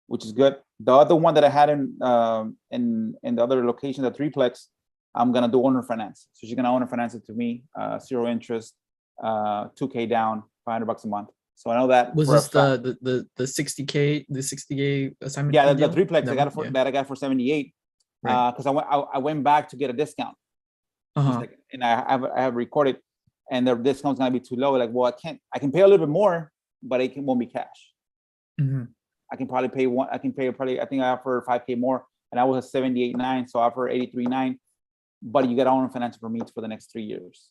which is good. The other one that I had in the other location, the threeplex, I'm gonna do owner finance. So she's gonna owner finance it to me, 0 interest, 2K down, $500 a month. So I know that was this the 60K assignment? Yeah, the deal? threeplex That I got for 78. Right. Because I went back to get a discount. Like, and I have recorded, and the discount's gonna be too low. Like, well, I can pay a little bit more, but it won't be cash. Mm-hmm. I can probably pay I think I offer 5K more, and I was at 78.9, so I offer 83.9. But you get owner finance for me for the next 3 years.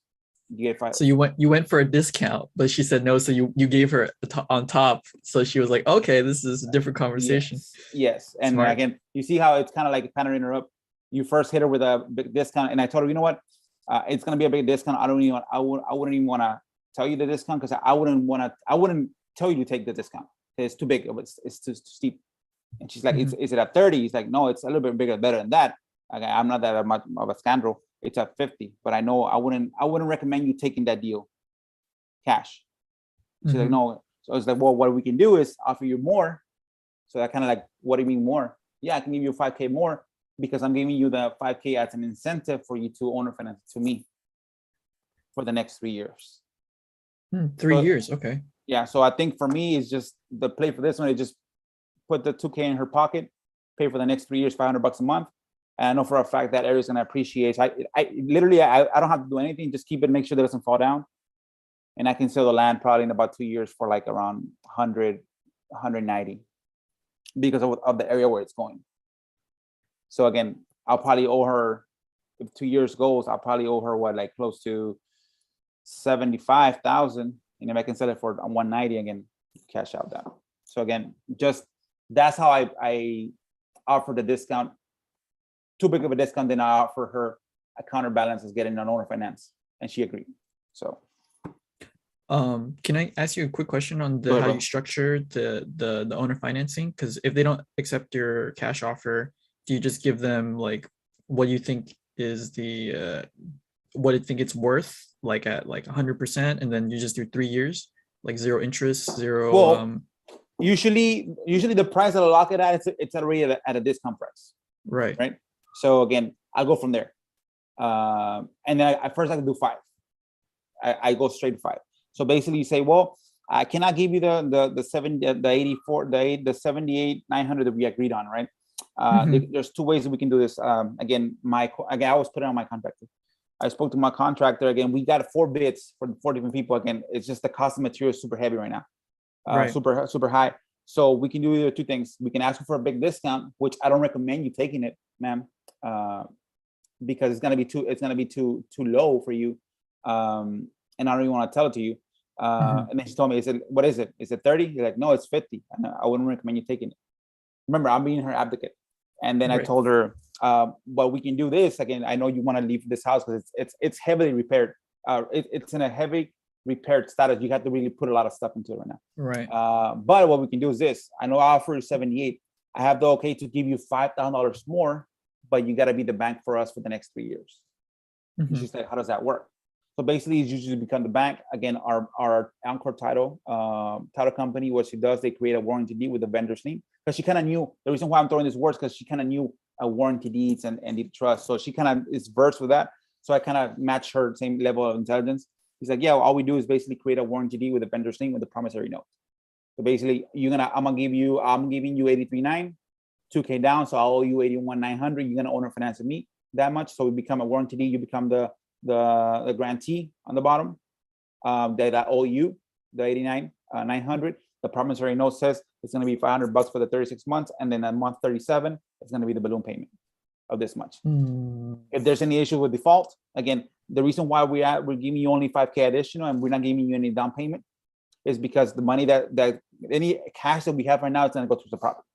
You get 5. So you went for a discount, but she said no. So you gave her on top. So she was like, okay, this is a different conversation. Yes. And Smart. Again, you see how it's kind of like pattern interrupt. You first hit her with a big discount, and I told her, you know what, it's gonna be a big discount. I wouldn't even want to tell you the discount because I wouldn't tell you to take the discount. It's too big. It's too steep. And she's like, Mhm. is it at 30? He's like, no, it's a little bit bigger, better than that. Okay, I'm not that much of a scoundrel. It's at 50, but I know I wouldn't recommend you taking that deal cash. She's like, no. So it's like, well, what we can do is offer you more. So that kind of like, what do you mean more? Yeah, I can give you 5K more because I'm giving you the 5K as an incentive for you to owner finance to me for the next 3 years. 3 years, okay. Yeah, so I think for me, it's just the play for this one. It just put the 2K in her pocket, pay for the next 3 years, $500 a month. And I know for a fact that area is going to appreciate. So I literally, I don't have to do anything. Just keep it, make sure that it doesn't fall down. And I can sell the land probably in about 2 years for like around 100, 190 because of the area where it's going. So again, I'll probably owe her, if 2 years goes, I'll probably owe her what, like close to 75,000. And if I can sell it for 190, again, cash out that. So again, just that's how I offer the discount. Too big of a discount, then I offer her a counterbalance as getting an owner finance, and she agreed. So, can I ask you a quick question on how you structure the owner financing? Because if they don't accept your cash offer, do you just give them like what you think is what you think it's worth, like at like 100%, and then you just do 3 years, like 0 interest, zero? Well, usually the price that I lock it at, it's already at a discount price. Right. So again, I'll go from there. And then at first I can do 5. I go straight to 5. So basically you say, well, I cannot give you the 78,900 that we agreed on, right? There's 2 ways that we can do this. Again, I always put it on my contractor. I spoke to my contractor. Again, we got 4 bids for 4 different people. Again, it's just the cost of material is super heavy right now, super high. So we can do either 2 things. We can ask for a big discount, which I don't recommend you taking it, ma'am, because it's gonna be too low for you. And I don't even want to tell it to you. And then she told me, what is it? Is it 30? You're like, no, it's 50. And I wouldn't recommend you taking it. Remember, I'm being her advocate. And then I Right. told her, but we can do this again. I know you want to leave this house because it's heavily repaired. It's in a heavy repaired status. You have to really put a lot of stuff into it right now. Right. But what we can do is this. I know I offer you 78. I have the okay to give you $5,000 more, but you got to be the bank for us for the next 3 years. Mhm. She's like, how does that work? So basically, it's usually become the bank. Again, our Encore title company, what she does, they create a warranty deed with the vendor's name. Because she kind of knew, the reason why I'm throwing this words, because she kind of knew warranty deeds and the trust. So she kind of is versed with that. So I kind of match her same level of intelligence. He's like, yeah, all we do is basically create a warranty deed with the vendor's name with the promissory note. So basically, I'm giving you 83.9, 2K down. So I'll owe you 81.900. You're gonna owner finance with me that much. So we become a warranty deed. You become the grantee on the bottom. That I owe you the 89.900. The promissory note says it's gonna be $500 for the 36 months, and then at month 37, it's gonna be the balloon payment of this much. If there's any issue with default, again, the reason why we're giving you only 5K additional and we're not giving you any down payment is because the money that any cash that we have right now is gonna go towards the property.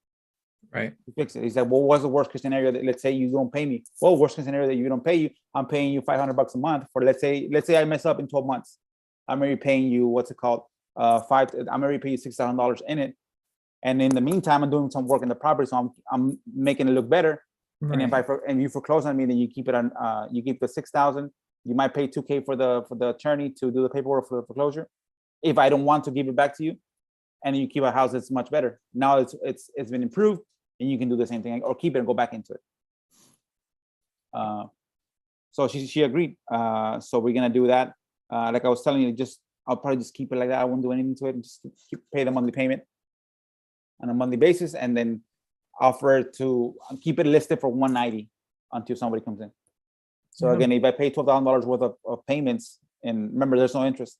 Right. To fix it. He said, well, what's the worst case scenario that, let's say you don't pay me? Well, worst case scenario that you don't pay you, I'm paying you $500 a month for, let's say I mess up in 12 months. I'm already paying you, what's it called? I'm already paying you $6,000 in it. And in the meantime, I'm doing some work in the property, so I'm making it look better. Right. And if you foreclose on me, then you keep it on, you keep the 6,000. You might pay 2K for the attorney to do the paperwork for the foreclosure. If I don't want to give it back to you, and you keep a house that's much better. Now it's been improved, and you can do the same thing or keep it and go back into it. So she agreed. So we're gonna do that. Like I was telling you, I'll probably just keep it like that. I won't do anything to it. Just pay the monthly payment on a monthly basis, and then offer to keep it listed for 190 until somebody comes in. So again, if I pay $12,000 worth of payments, and remember, there's no interest,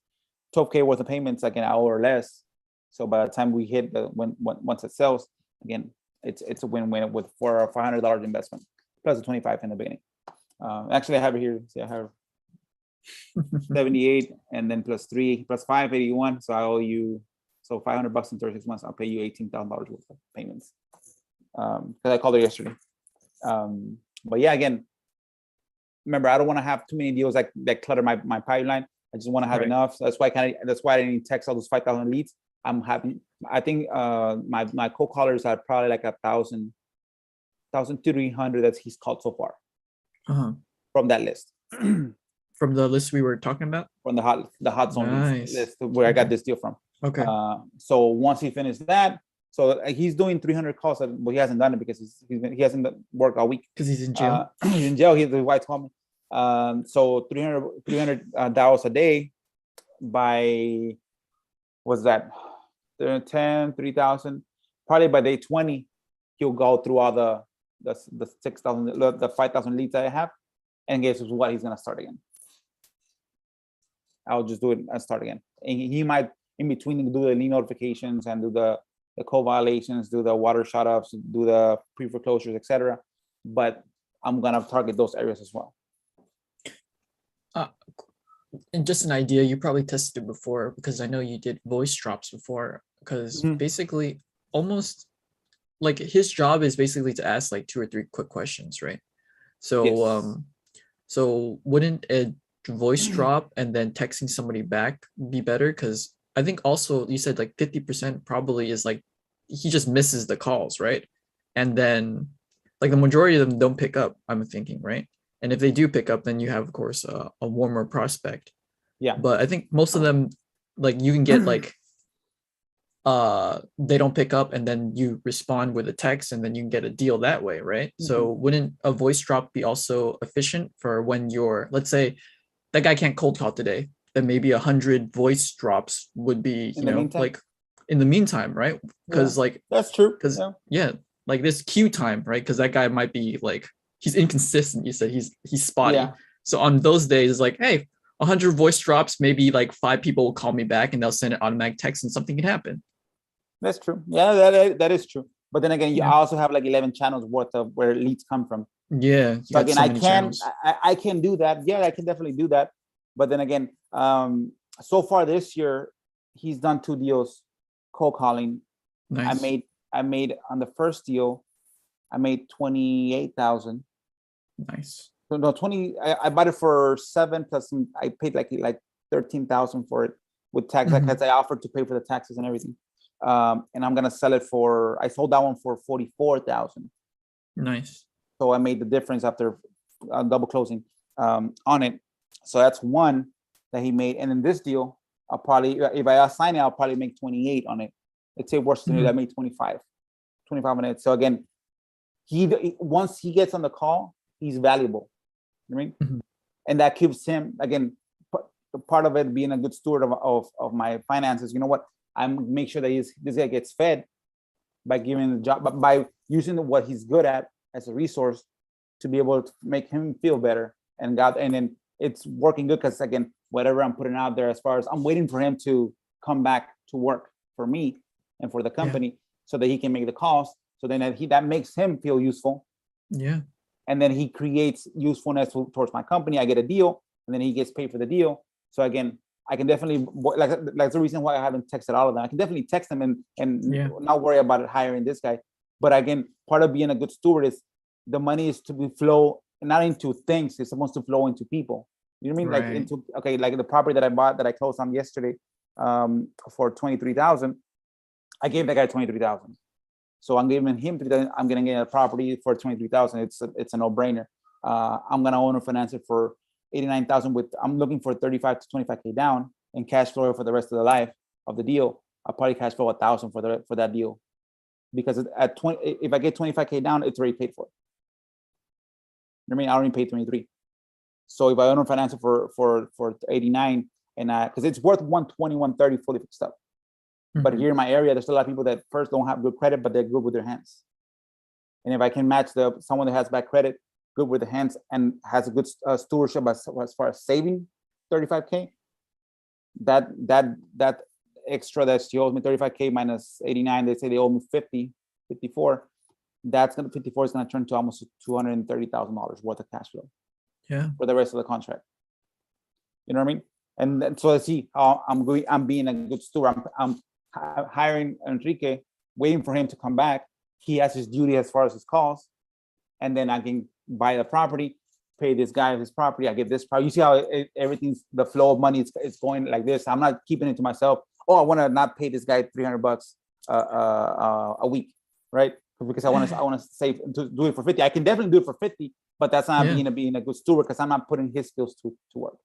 12K worth of payments, I can owe or less. So by the time we hit once it sells, again, it's a win-win for a $500 investment plus the 25 in the beginning. Actually, I have it here. See, I have 78, and then plus 3 plus 5, 81. So I owe you $500 in 36 months. I'll pay you $18,000 worth of payments. Because I called her yesterday. But yeah, again, remember, I don't want to have too many deals that clutter my pipeline. I just want to have enough. So that's why I didn't text all those 5,000 leads. I'm happy. I think my co-callers are probably like 1,300 that he's called so far from that list. From the list we were talking about? From the hot zone list where I got this deal from. Okay. So once he finished that, so he's doing 300 calls, but he hasn't done it because he hasn't worked all week. Because he's in jail. He's in jail. His wife told me. So 300 dials a day by, what's that? 10, 3,000. Probably by day 20, he'll go through all the 6,000, the 5,000 leads that I have, and guess what? He's gonna start again. I'll just do it and start again. And he might in between do the lien notifications and do the code violations, do the water shut-offs, do the pre-foreclosures, etc. But I'm gonna target those areas as well. And just an idea, you probably tested it before because I know you did voice drops before. Because basically, almost like his job is basically to ask like 2 or 3 quick questions, right? So yes. So wouldn't a voice drop and then texting somebody back be better? Because I think also you said like 50% probably is like he just misses the calls, right? And then like the majority of them don't pick up, I'm thinking, right? And if they do pick up, then you have, of course, a warmer prospect. Yeah. But I think most of them, like you can get like, they don't pick up and then you respond with a text and then you can get a deal that way, right? So wouldn't a voice drop be also efficient for when you're, let's say that guy can't cold call today, then maybe 100 voice drops would be, you know, like in the meantime, right? Because like, that's true. Because like this queue time, right? Because that guy might be like, he's inconsistent. You said he's spotty. Yeah. So on those days, like, hey, 100 voice drops, maybe like 5 people will call me back and they'll send an automatic text and something can happen. That's true. Yeah, that is true. But then again, you also have like 11 channels worth of where leads come from. Yeah. So again, I can do that. Yeah, I can definitely do that. But then again, so far this year, he's done 2 deals, cold calling. Nice. I made I made on the first deal, I made 28,000. Nice. So no, 20. I bought it for 7 plus I paid like 13,000 for it with tax. Mhm. Because I offered to pay for the taxes and everything. And I'm gonna sell it for. I sold that one for 44,000. Nice. So I made the difference after double closing on it. So that's one that he made. And in this deal, I'll probably, if I assign it, I'll probably make 28 on it. Let's say worse than it, I made 25 on it. So again, once he gets on the call, he's valuable. You know what I mean? And that keeps him, again, part of it being a good steward of my finances. You know what? I make sure that this guy gets fed by giving the job, but by using what he's good at as a resource to be able to make him feel better. And then it's working good because again, whatever I'm putting out there, as far as I'm waiting for him to come back to work for me and for the company, so that he can make the calls. So then that makes him feel useful. Yeah. And then he creates usefulness towards my company. I get a deal, and then he gets paid for the deal. So again, I can definitely, like the reason why I haven't texted all of them. I can definitely text them and not worry about it hiring this guy. But again, part of being a good steward is the money is to be flow not into things. It's supposed to flow into people. You know what I mean? Right. Like into like the property that I bought that I closed on yesterday for 23,000. I gave that guy 23,000. So I'm giving him 3,000. I'm gonna get a property for 23,000. It's a no-brainer. I'm gonna owner finance it for 89,000 I'm looking for 35 to 25K down and cash flow for the rest of the life of the deal. I'll probably cash flow 1,000 for that deal, because at 20, if I get 25K down, it's already paid for. You know what I mean? I already paid 23. So if I owner finance it for 89, and because it's worth 120, 130 fully fixed up. But here in my area, there's a lot of people that first don't have good credit, but they're good with their hands. And if I can match someone that has bad credit, good with the hands, and has a good stewardship as far as saving 35K, that extra that she owes me 35K minus 89, they say they owe me 54. 54 is gonna turn to almost $230,000 worth of cash flow. Yeah. For the rest of the contract. You know what I mean? And so I see how I'm being a good steward. I'm hiring Enrique, waiting for him to come back. He has his duty as far as his calls, and then I can buy the property, pay this guy his property. I give this property. You see how everything's the flow of money is going like this. I'm not keeping it to myself. Oh, I want to not pay this guy $300 a week, right? Because I want to save to do it for 50. I can definitely do it for 50, but that's not being a good steward, because I'm not putting his skills to work.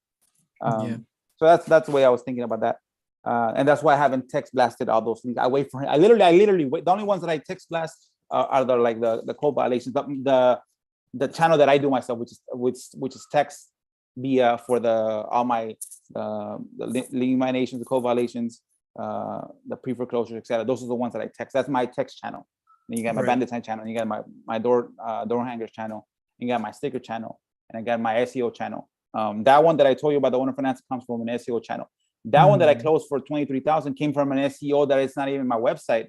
So that's the way I was thinking about that. And that's why I haven't text blasted all those things. I wait for him. I literally wait. The only ones that I text blast are the code violations. The channel that I do myself, which is text via for all my the lien violations, the code violations, the pre-foreclosure, etc. Those are the ones that I text. That's my text channel. Then you got my bandit sign channel. You got my door hangers channel. You got my sticker channel, and I got my SEO channel. That one that I told you about, the owner finance, comes from an SEO channel. That one that I closed for 23,000 came from an SEO that is not even my website.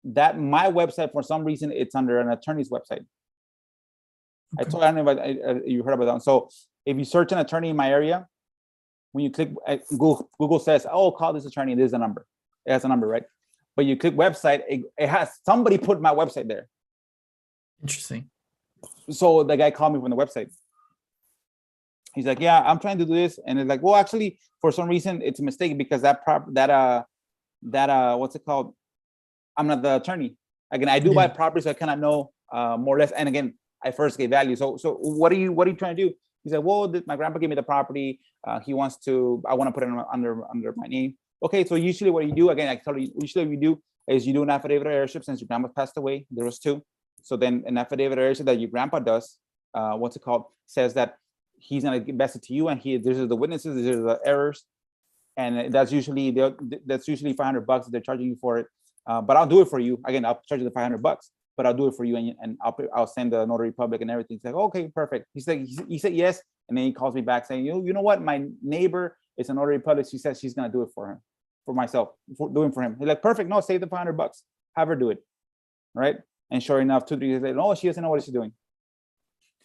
That my website, for some reason, it's under an attorney's website. I don't know if you heard about that. So if you search an attorney in my area, when you click Google says, "Oh, call this attorney." There's a number. It has a number, right? But you click website, it has somebody put my website there. Interesting. So the guy called me from the website. He's like, "Yeah, I'm trying to do this," and it's like, "Well, actually, for some reason, it's a mistake, because that what's it called? I'm not the attorney. Again, I do buy property, so I kind of know more or less. And again, I first gave value. So what are you trying to do?" He said, "Well, my grandpa gave me the property. I want to put it under my name." Okay, so usually what you do, again, I tell you, usually what you do is you do an affidavit of heirship, since your grandma passed away. There was 2. So then an affidavit of heirship that your grandpa does, says that he's gonna invest it to you, and these are the witnesses, these are the errors, and that's usually $500 that they're charging you for it. But I'll do it for you. Again, I'll charge you the $500, but I'll do it for you, and I'll send the notary public and everything. It's like, okay, perfect. He said yes, and then he calls me back saying, you know what, my neighbor is a notary public. She says she's gonna do it for him, doing for him. He's like, perfect. No, save the $500. Have her do it, right? And sure enough, 2-3 days later, she doesn't know what she's doing.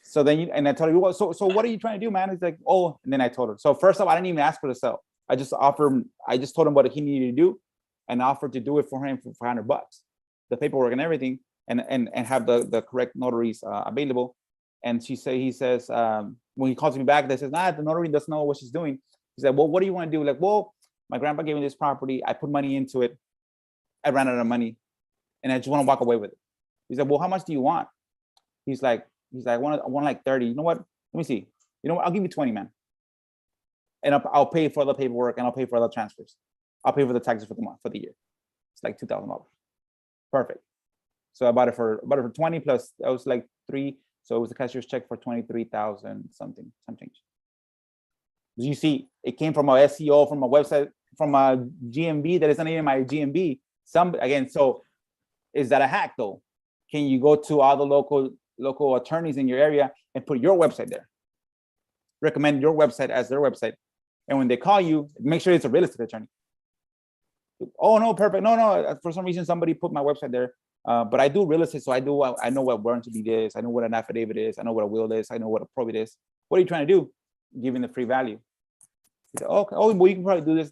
So then I told her, well, so what are you trying to do, man? He's like, oh, and then I told her. So first off, I didn't even ask for the sell. I just told him what he needed to do, and offered to do it for him for $500. the paperwork and everything, and have the correct notaries available. And he says, when he calls me back, they says, the notary doesn't know what she's doing. He said, well, what do you want to do? Like, well, my grandpa gave me this property. I put money into it. I ran out of money, and I just want to walk away with it. He said, well, how much do you want? He's like, I want like 30. You know what? Let me see. You know what? I'll give you 20, man. And I'll pay for the paperwork, and I'll pay for the transfers. I'll pay for the taxes for the month, for the year. It's like $2,000. Perfect. So I bought it for 20 plus. That was like 3. So it was the cashier's check for 23,000 something, some change. You see, it came from a SEO, from a website, from a GMB that isn't even my GMB. So is that a hack though? Can you go to all the local attorneys in your area and put your website there? Recommend your website as their website. And when they call you, make sure it's a real estate attorney. Oh, no, perfect. No. For some reason, somebody put my website there. But I do real estate, so I know what warranty deed is. I know what an affidavit is. I know what a will is. I know what a probate is. What are you trying to do? Giving the free value. You say, okay. Oh, well, you can probably do this.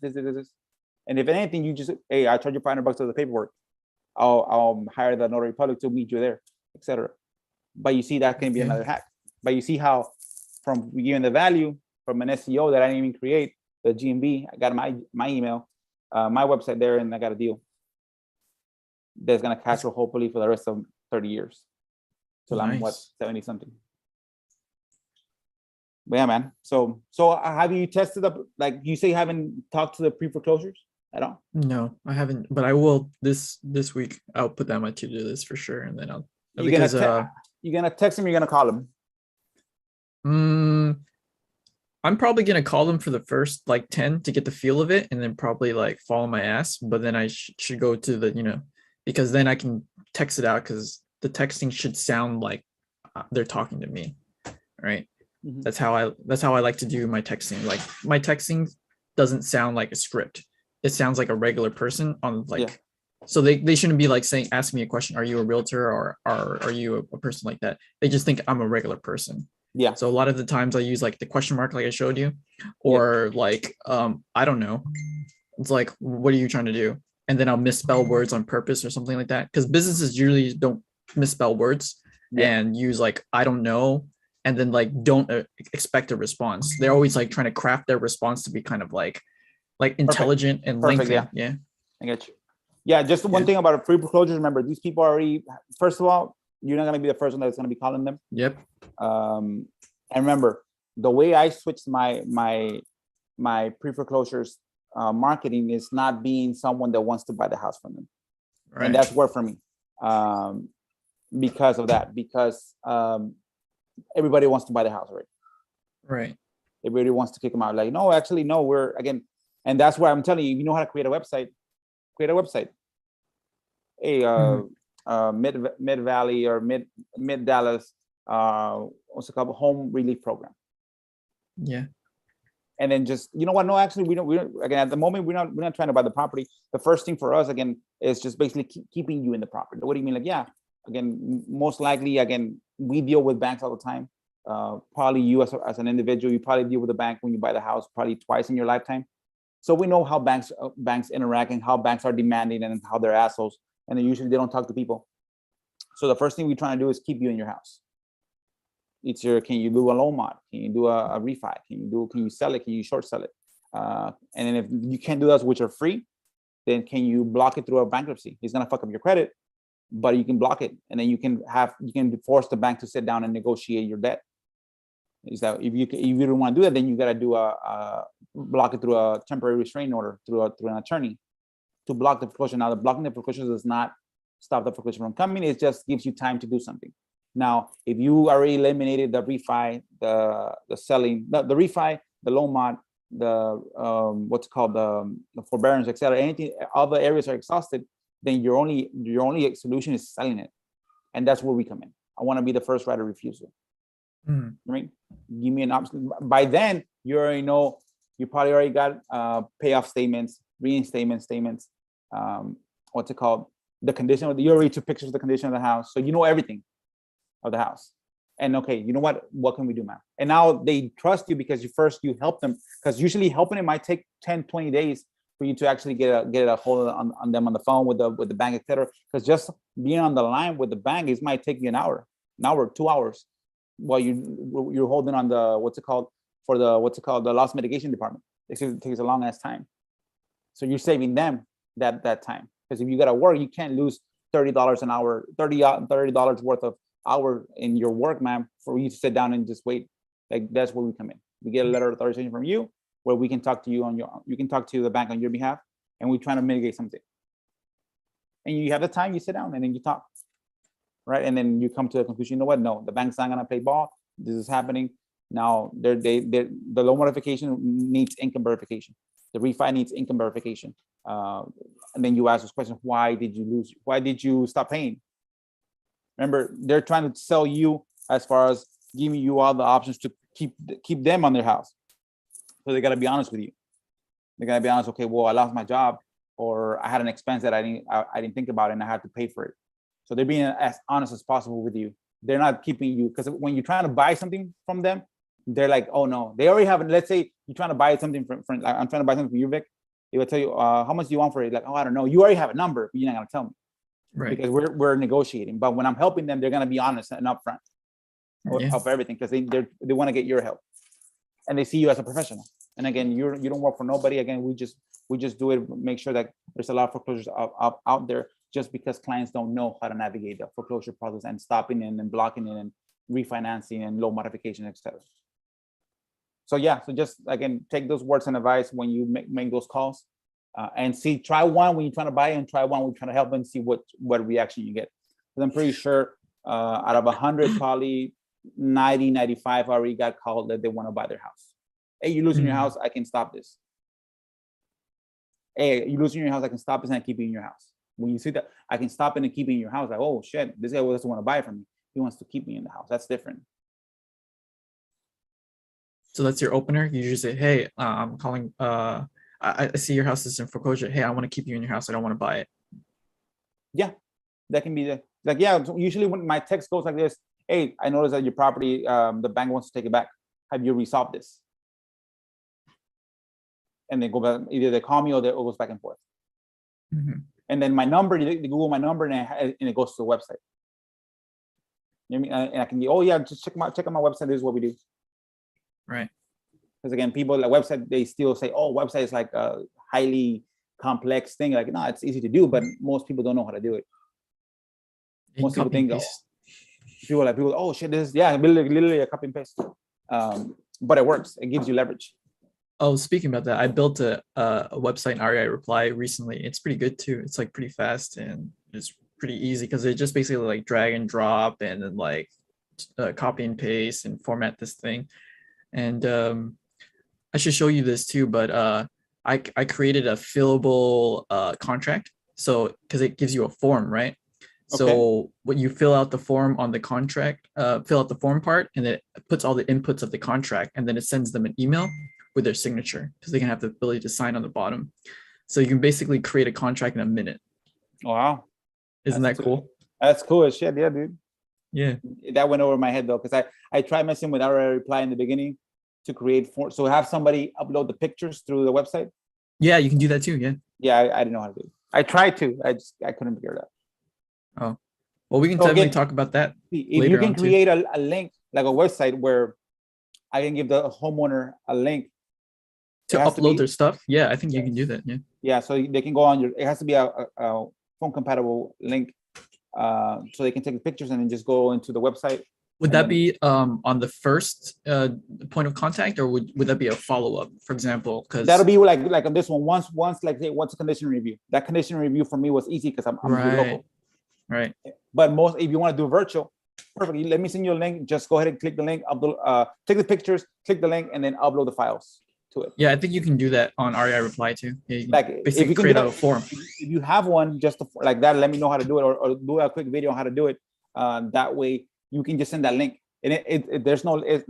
And if anything, you just, hey, I charge you $500 for the paperwork. I'll hire the notary public to meet you there, etc. But you see, that can be another hack. But you see how from giving the value from an SEO that I didn't even create, the GMB, I got my email, my website there, and I got a deal that's gonna cash flow hopefully for the rest of 30 years. So nice. I'm what, 70 something. But yeah, man. So have you tested up, like you say you haven't talked to the pre-foreclosures at all? No, I haven't, but I will this week. I'll put that on my to-do list for sure. And then you're gonna text them, you're gonna call them. I'm probably gonna call them for the first like 10 to get the feel of it, and then probably like follow my ass. But then I should go to the, because then I can text it out, because the texting should sound like they're talking to me, right? Mm-hmm. That's how I like to do my texting. Like my texting doesn't sound like a script. It sounds like a regular person on like. Yeah. So they shouldn't be like asking me a question. Are you a realtor, or are you a person like that? They just think I'm a regular person. Yeah. So a lot of the times I use like the question mark, like I showed you, or like I don't know. It's like, what are you trying to do? And then I'll misspell words on purpose or something like that, because businesses usually don't misspell words and use like I don't know, and then like don't expect a response. They're always like trying to craft their response to be kind of like intelligent and lengthy. Yeah. I get you. Yeah, just one thing about a pre-foreclosure. Remember, these people are already, first of all, you're not going to be the first one that's going to be calling them. Yep. And remember, the way I switched my pre-foreclosures marketing is not being someone that wants to buy the house from them. Right. And that's worked for me because of that, because everybody wants to buy the house already. Right. Everybody wants to kick them out. Like, no, actually, no, we're, again, and that's why I'm telling you, if you know how to create a website, create a website. Mid Valley or mid Dallas, what's it called, home relief program. Yeah. And then just, you know what? No, actually, we don't. Again, at the moment, we're not trying to buy the property. The first thing for us, again, is just basically keeping you in the property. What do you mean? Like, yeah, again, most likely, again, we deal with banks all the time. Probably you as an individual, you probably deal with a bank when you buy the house, probably twice in your lifetime. So we know how banks interact and how banks are demanding and how they're assholes. And usually they don't talk to people. So the first thing we're trying to do is keep you in your house. It's can you do a loan mod? Can you do a refi? Can you sell it? Can you short sell it? And then if you can't do those, which are free, then can you block it through a bankruptcy? It's gonna fuck up your credit, but you can block it. And then you can force the bank to sit down and negotiate your debt. Is that if you don't want to do that, then you got to do block it through a temporary restraining order through an attorney to block the foreclosure. Now, the blocking the foreclosure does not stop the foreclosure from coming. It just gives you time to do something. Now, if you already eliminated the refi, the selling, the refi, the loan mod, the what's called the forbearance, etc., anything, other areas are exhausted, then your only solution is selling it, and that's where we come in. I want to be the first right of refusal. Right? Give me an option. By then, you already know. You probably already got payoff statements, reinstatement statements. What's it called? The condition. You already took pictures of the condition of the house, so you know everything of the house. And okay, you know what? What can we do, man? And now they trust you because you help them. Because usually helping it might take 10, 20 days for you to actually get a hold on them on the phone with the bank, etc. Because just being on the line with the bank, it might take you an hour, 2 hours, while you're holding on the the loss mitigation department. It takes a long ass time. So you're saving them that time, because if you got to work, you can't lose $30 an hour, $30 worth of hour in your work, man, for you to sit down and just wait. Like, that's where we come in. We get a letter of authorization from you, where we can talk to you can talk to the bank on your behalf, and we're trying to mitigate something. And you have the time, you sit down and then you talk, right? And then you come to a conclusion. You know what? No, the bank's not gonna play ball. This is happening now. The loan modification needs income verification. The refi needs income verification. And then you ask this question: why did you lose? Why did you stop paying? Remember, they're trying to sell you as far as giving you all the options to keep them on their house. So they got to be honest with you. They got to be honest. Okay, well, I lost my job, or I had an expense that I didn't think about, and I had to pay for it. So they're being as honest as possible with you. They're not keeping you, because when you're trying to buy something from them, they're like, oh no, they already have it. Let's say you're trying to buy something from like, I'm trying to buy something from you, Vic. They will tell you, how much do you want for it? Like, oh, I don't know. You already have a number, but you're not gonna tell me, Right. because we're negotiating. But when I'm helping them, they're gonna be honest and upfront of everything, because they want to get your help, and they see you as a professional. And again, you don't work for nobody. Again, we just do it. Make sure that there's a lot of foreclosures out there, just because clients don't know how to navigate the foreclosure process and stopping it and blocking it and refinancing and loan modification, etc. So yeah, so just again, take those words and advice when you make those calls, and try one when you're trying to buy, and try one when you're trying to help, and see what reaction you get. Because I'm pretty sure out of 100, probably 90, 95 already got called that they want to buy their house. Hey, you're losing your house, I can stop this. Hey, you're losing your house, I can stop this and keep it in your house. When you see that, I can stop it and keep it in your house, like, oh shit, this guy doesn't want to buy it from me. He wants to keep me in the house. That's different. So that's your opener. You just say, hey, I'm calling, I see your house is in foreclosure. Hey, I want to keep you in your house. I don't want to buy it. Yeah, that can be like, yeah, usually when my text goes like this: hey, I noticed that your property, the bank wants to take it back. Have you resolved this? And they go back, either they call me or it goes back and forth. Mm-hmm. And then my number, they Google my number, and it goes to the website. You know what I mean? And I can be, oh yeah, just check out my website. This is what we do. Right. Because again, people like website, they still say, oh, website is like a highly complex thing. Like, no, it's easy to do, but most people don't know how to do it. Most people think, people, oh shit, this is, yeah, literally a copy and paste. But it works. It gives you leverage. Oh, speaking about that, I built a website in REI Reply recently. It's pretty good too. It's like pretty fast and it's pretty easy, because it just basically like drag and drop and then like copy and paste and format this thing. And I should show you this too, but I created a fillable contract. So because it gives you a form, right? So Okay. when you fill out the form on the contract, fill out the form part, and it puts all the inputs of the contract, and then it sends them an email with their signature, because they can have the ability to sign on the bottom. So you can basically create a contract in a minute. Wow. Isn't that cool? That's cool as shit. Yeah, dude. Yeah. That went over my head though, because I tried messing with REI Reply in the beginning to create so have somebody upload the pictures through the website. Yeah, you can do that too. Yeah. Yeah, I didn't know how to do it. I tried to. I couldn't figure it out. Oh, well, we can So definitely again, talk about that if later you can on too. create a link, like a website where I can give the homeowner a link To upload their stuff. Yeah, I think you can do that. Yeah. Yeah, so they can go on it has to be a phone compatible link, so they can take the pictures and then just go into the website. Would that be on the first point of contact, or would that be a follow-up, for example? Because that'll be like on this one, once like say once a condition review. That condition review for me was easy because I'm local. Right. But if you want to do virtual, perfect. Let me send you a link. Just go ahead and click the link, upload, take the pictures, click the link, and then upload the files to it. Yeah, I think you can do that on REI Reply too. Yeah, you can Like basically if you can create do a form. If you have one just like that, let me know how to do it, or do a quick video on how to do it. That way you can just send that link, and there's no it's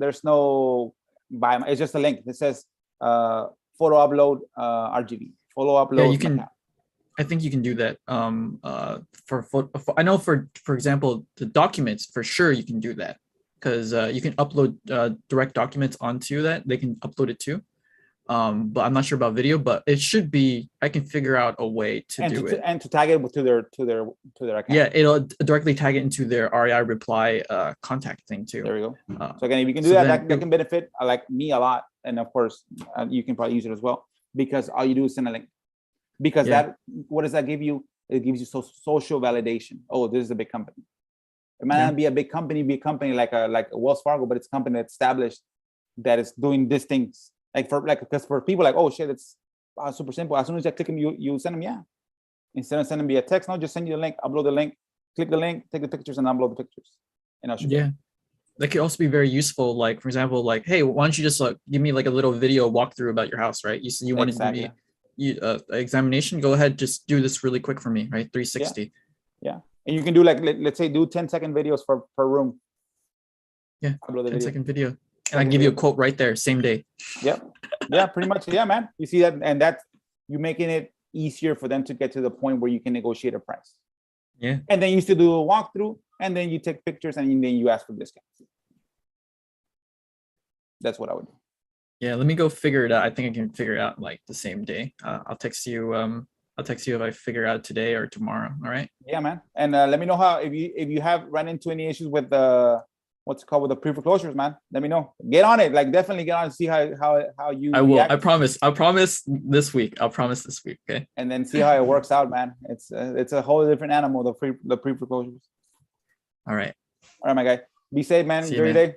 just a link that says photo upload RGB, photo upload. Yeah, you can. I think you can do that. I know for example, the documents for sure you can do that, because you can upload direct documents onto that. They can upload it too. but I'm not sure about video. But it should be. I can figure out a way to do it and to tag it to their account. Yeah, it'll directly tag it into their REI reply contact thing too. There we go. So again, if you can do that can benefit like me a lot, and of course you can probably use it as well, because all you do is send a link. Because that, what does that give you? It gives you social validation. Oh, this is a big company. It might not be a big company, like a Wells Fargo, but it's a company that's established, that is doing these things. Because for people like, oh shit, it's super simple. As soon as I click them, you send them, Instead of sending me a text, no, just send you the link, upload the link, click the link, take the pictures, and upload the pictures. And that could also be very useful. Like, for example, like, hey, why don't you just give me like a little video walkthrough about your house, right? You wanted to give me examination, go ahead, just do this really quick for me, right? 360. Yeah. And you can do like, let's say, do 10-second videos per room. Yeah, 10-second video. And I give you a quote right there, same day. Yeah, pretty much. Yeah, man. You see that, and that's you making it easier for them to get to the point where you can negotiate a price. Yeah. And then you still do a walkthrough, and then you take pictures, and then you ask for discounts. That's what I would do. Yeah, let me go figure it out. I think I can figure it out like the same day. I'll text you. I'll text you if I figure it out today or tomorrow. All right. Yeah, man. And let me know how if you have run into any issues with what's it called, with the pre-foreclosures, man. Let me know. Get on it. Like, definitely get on and see how you. I will. React. I promise. I'll promise this week. I'll promise this week. Okay. And then see how it works out, man. It's a whole different animal. The pre-foreclosures. All right. All right, my guy. Be safe, man. Enjoy your day.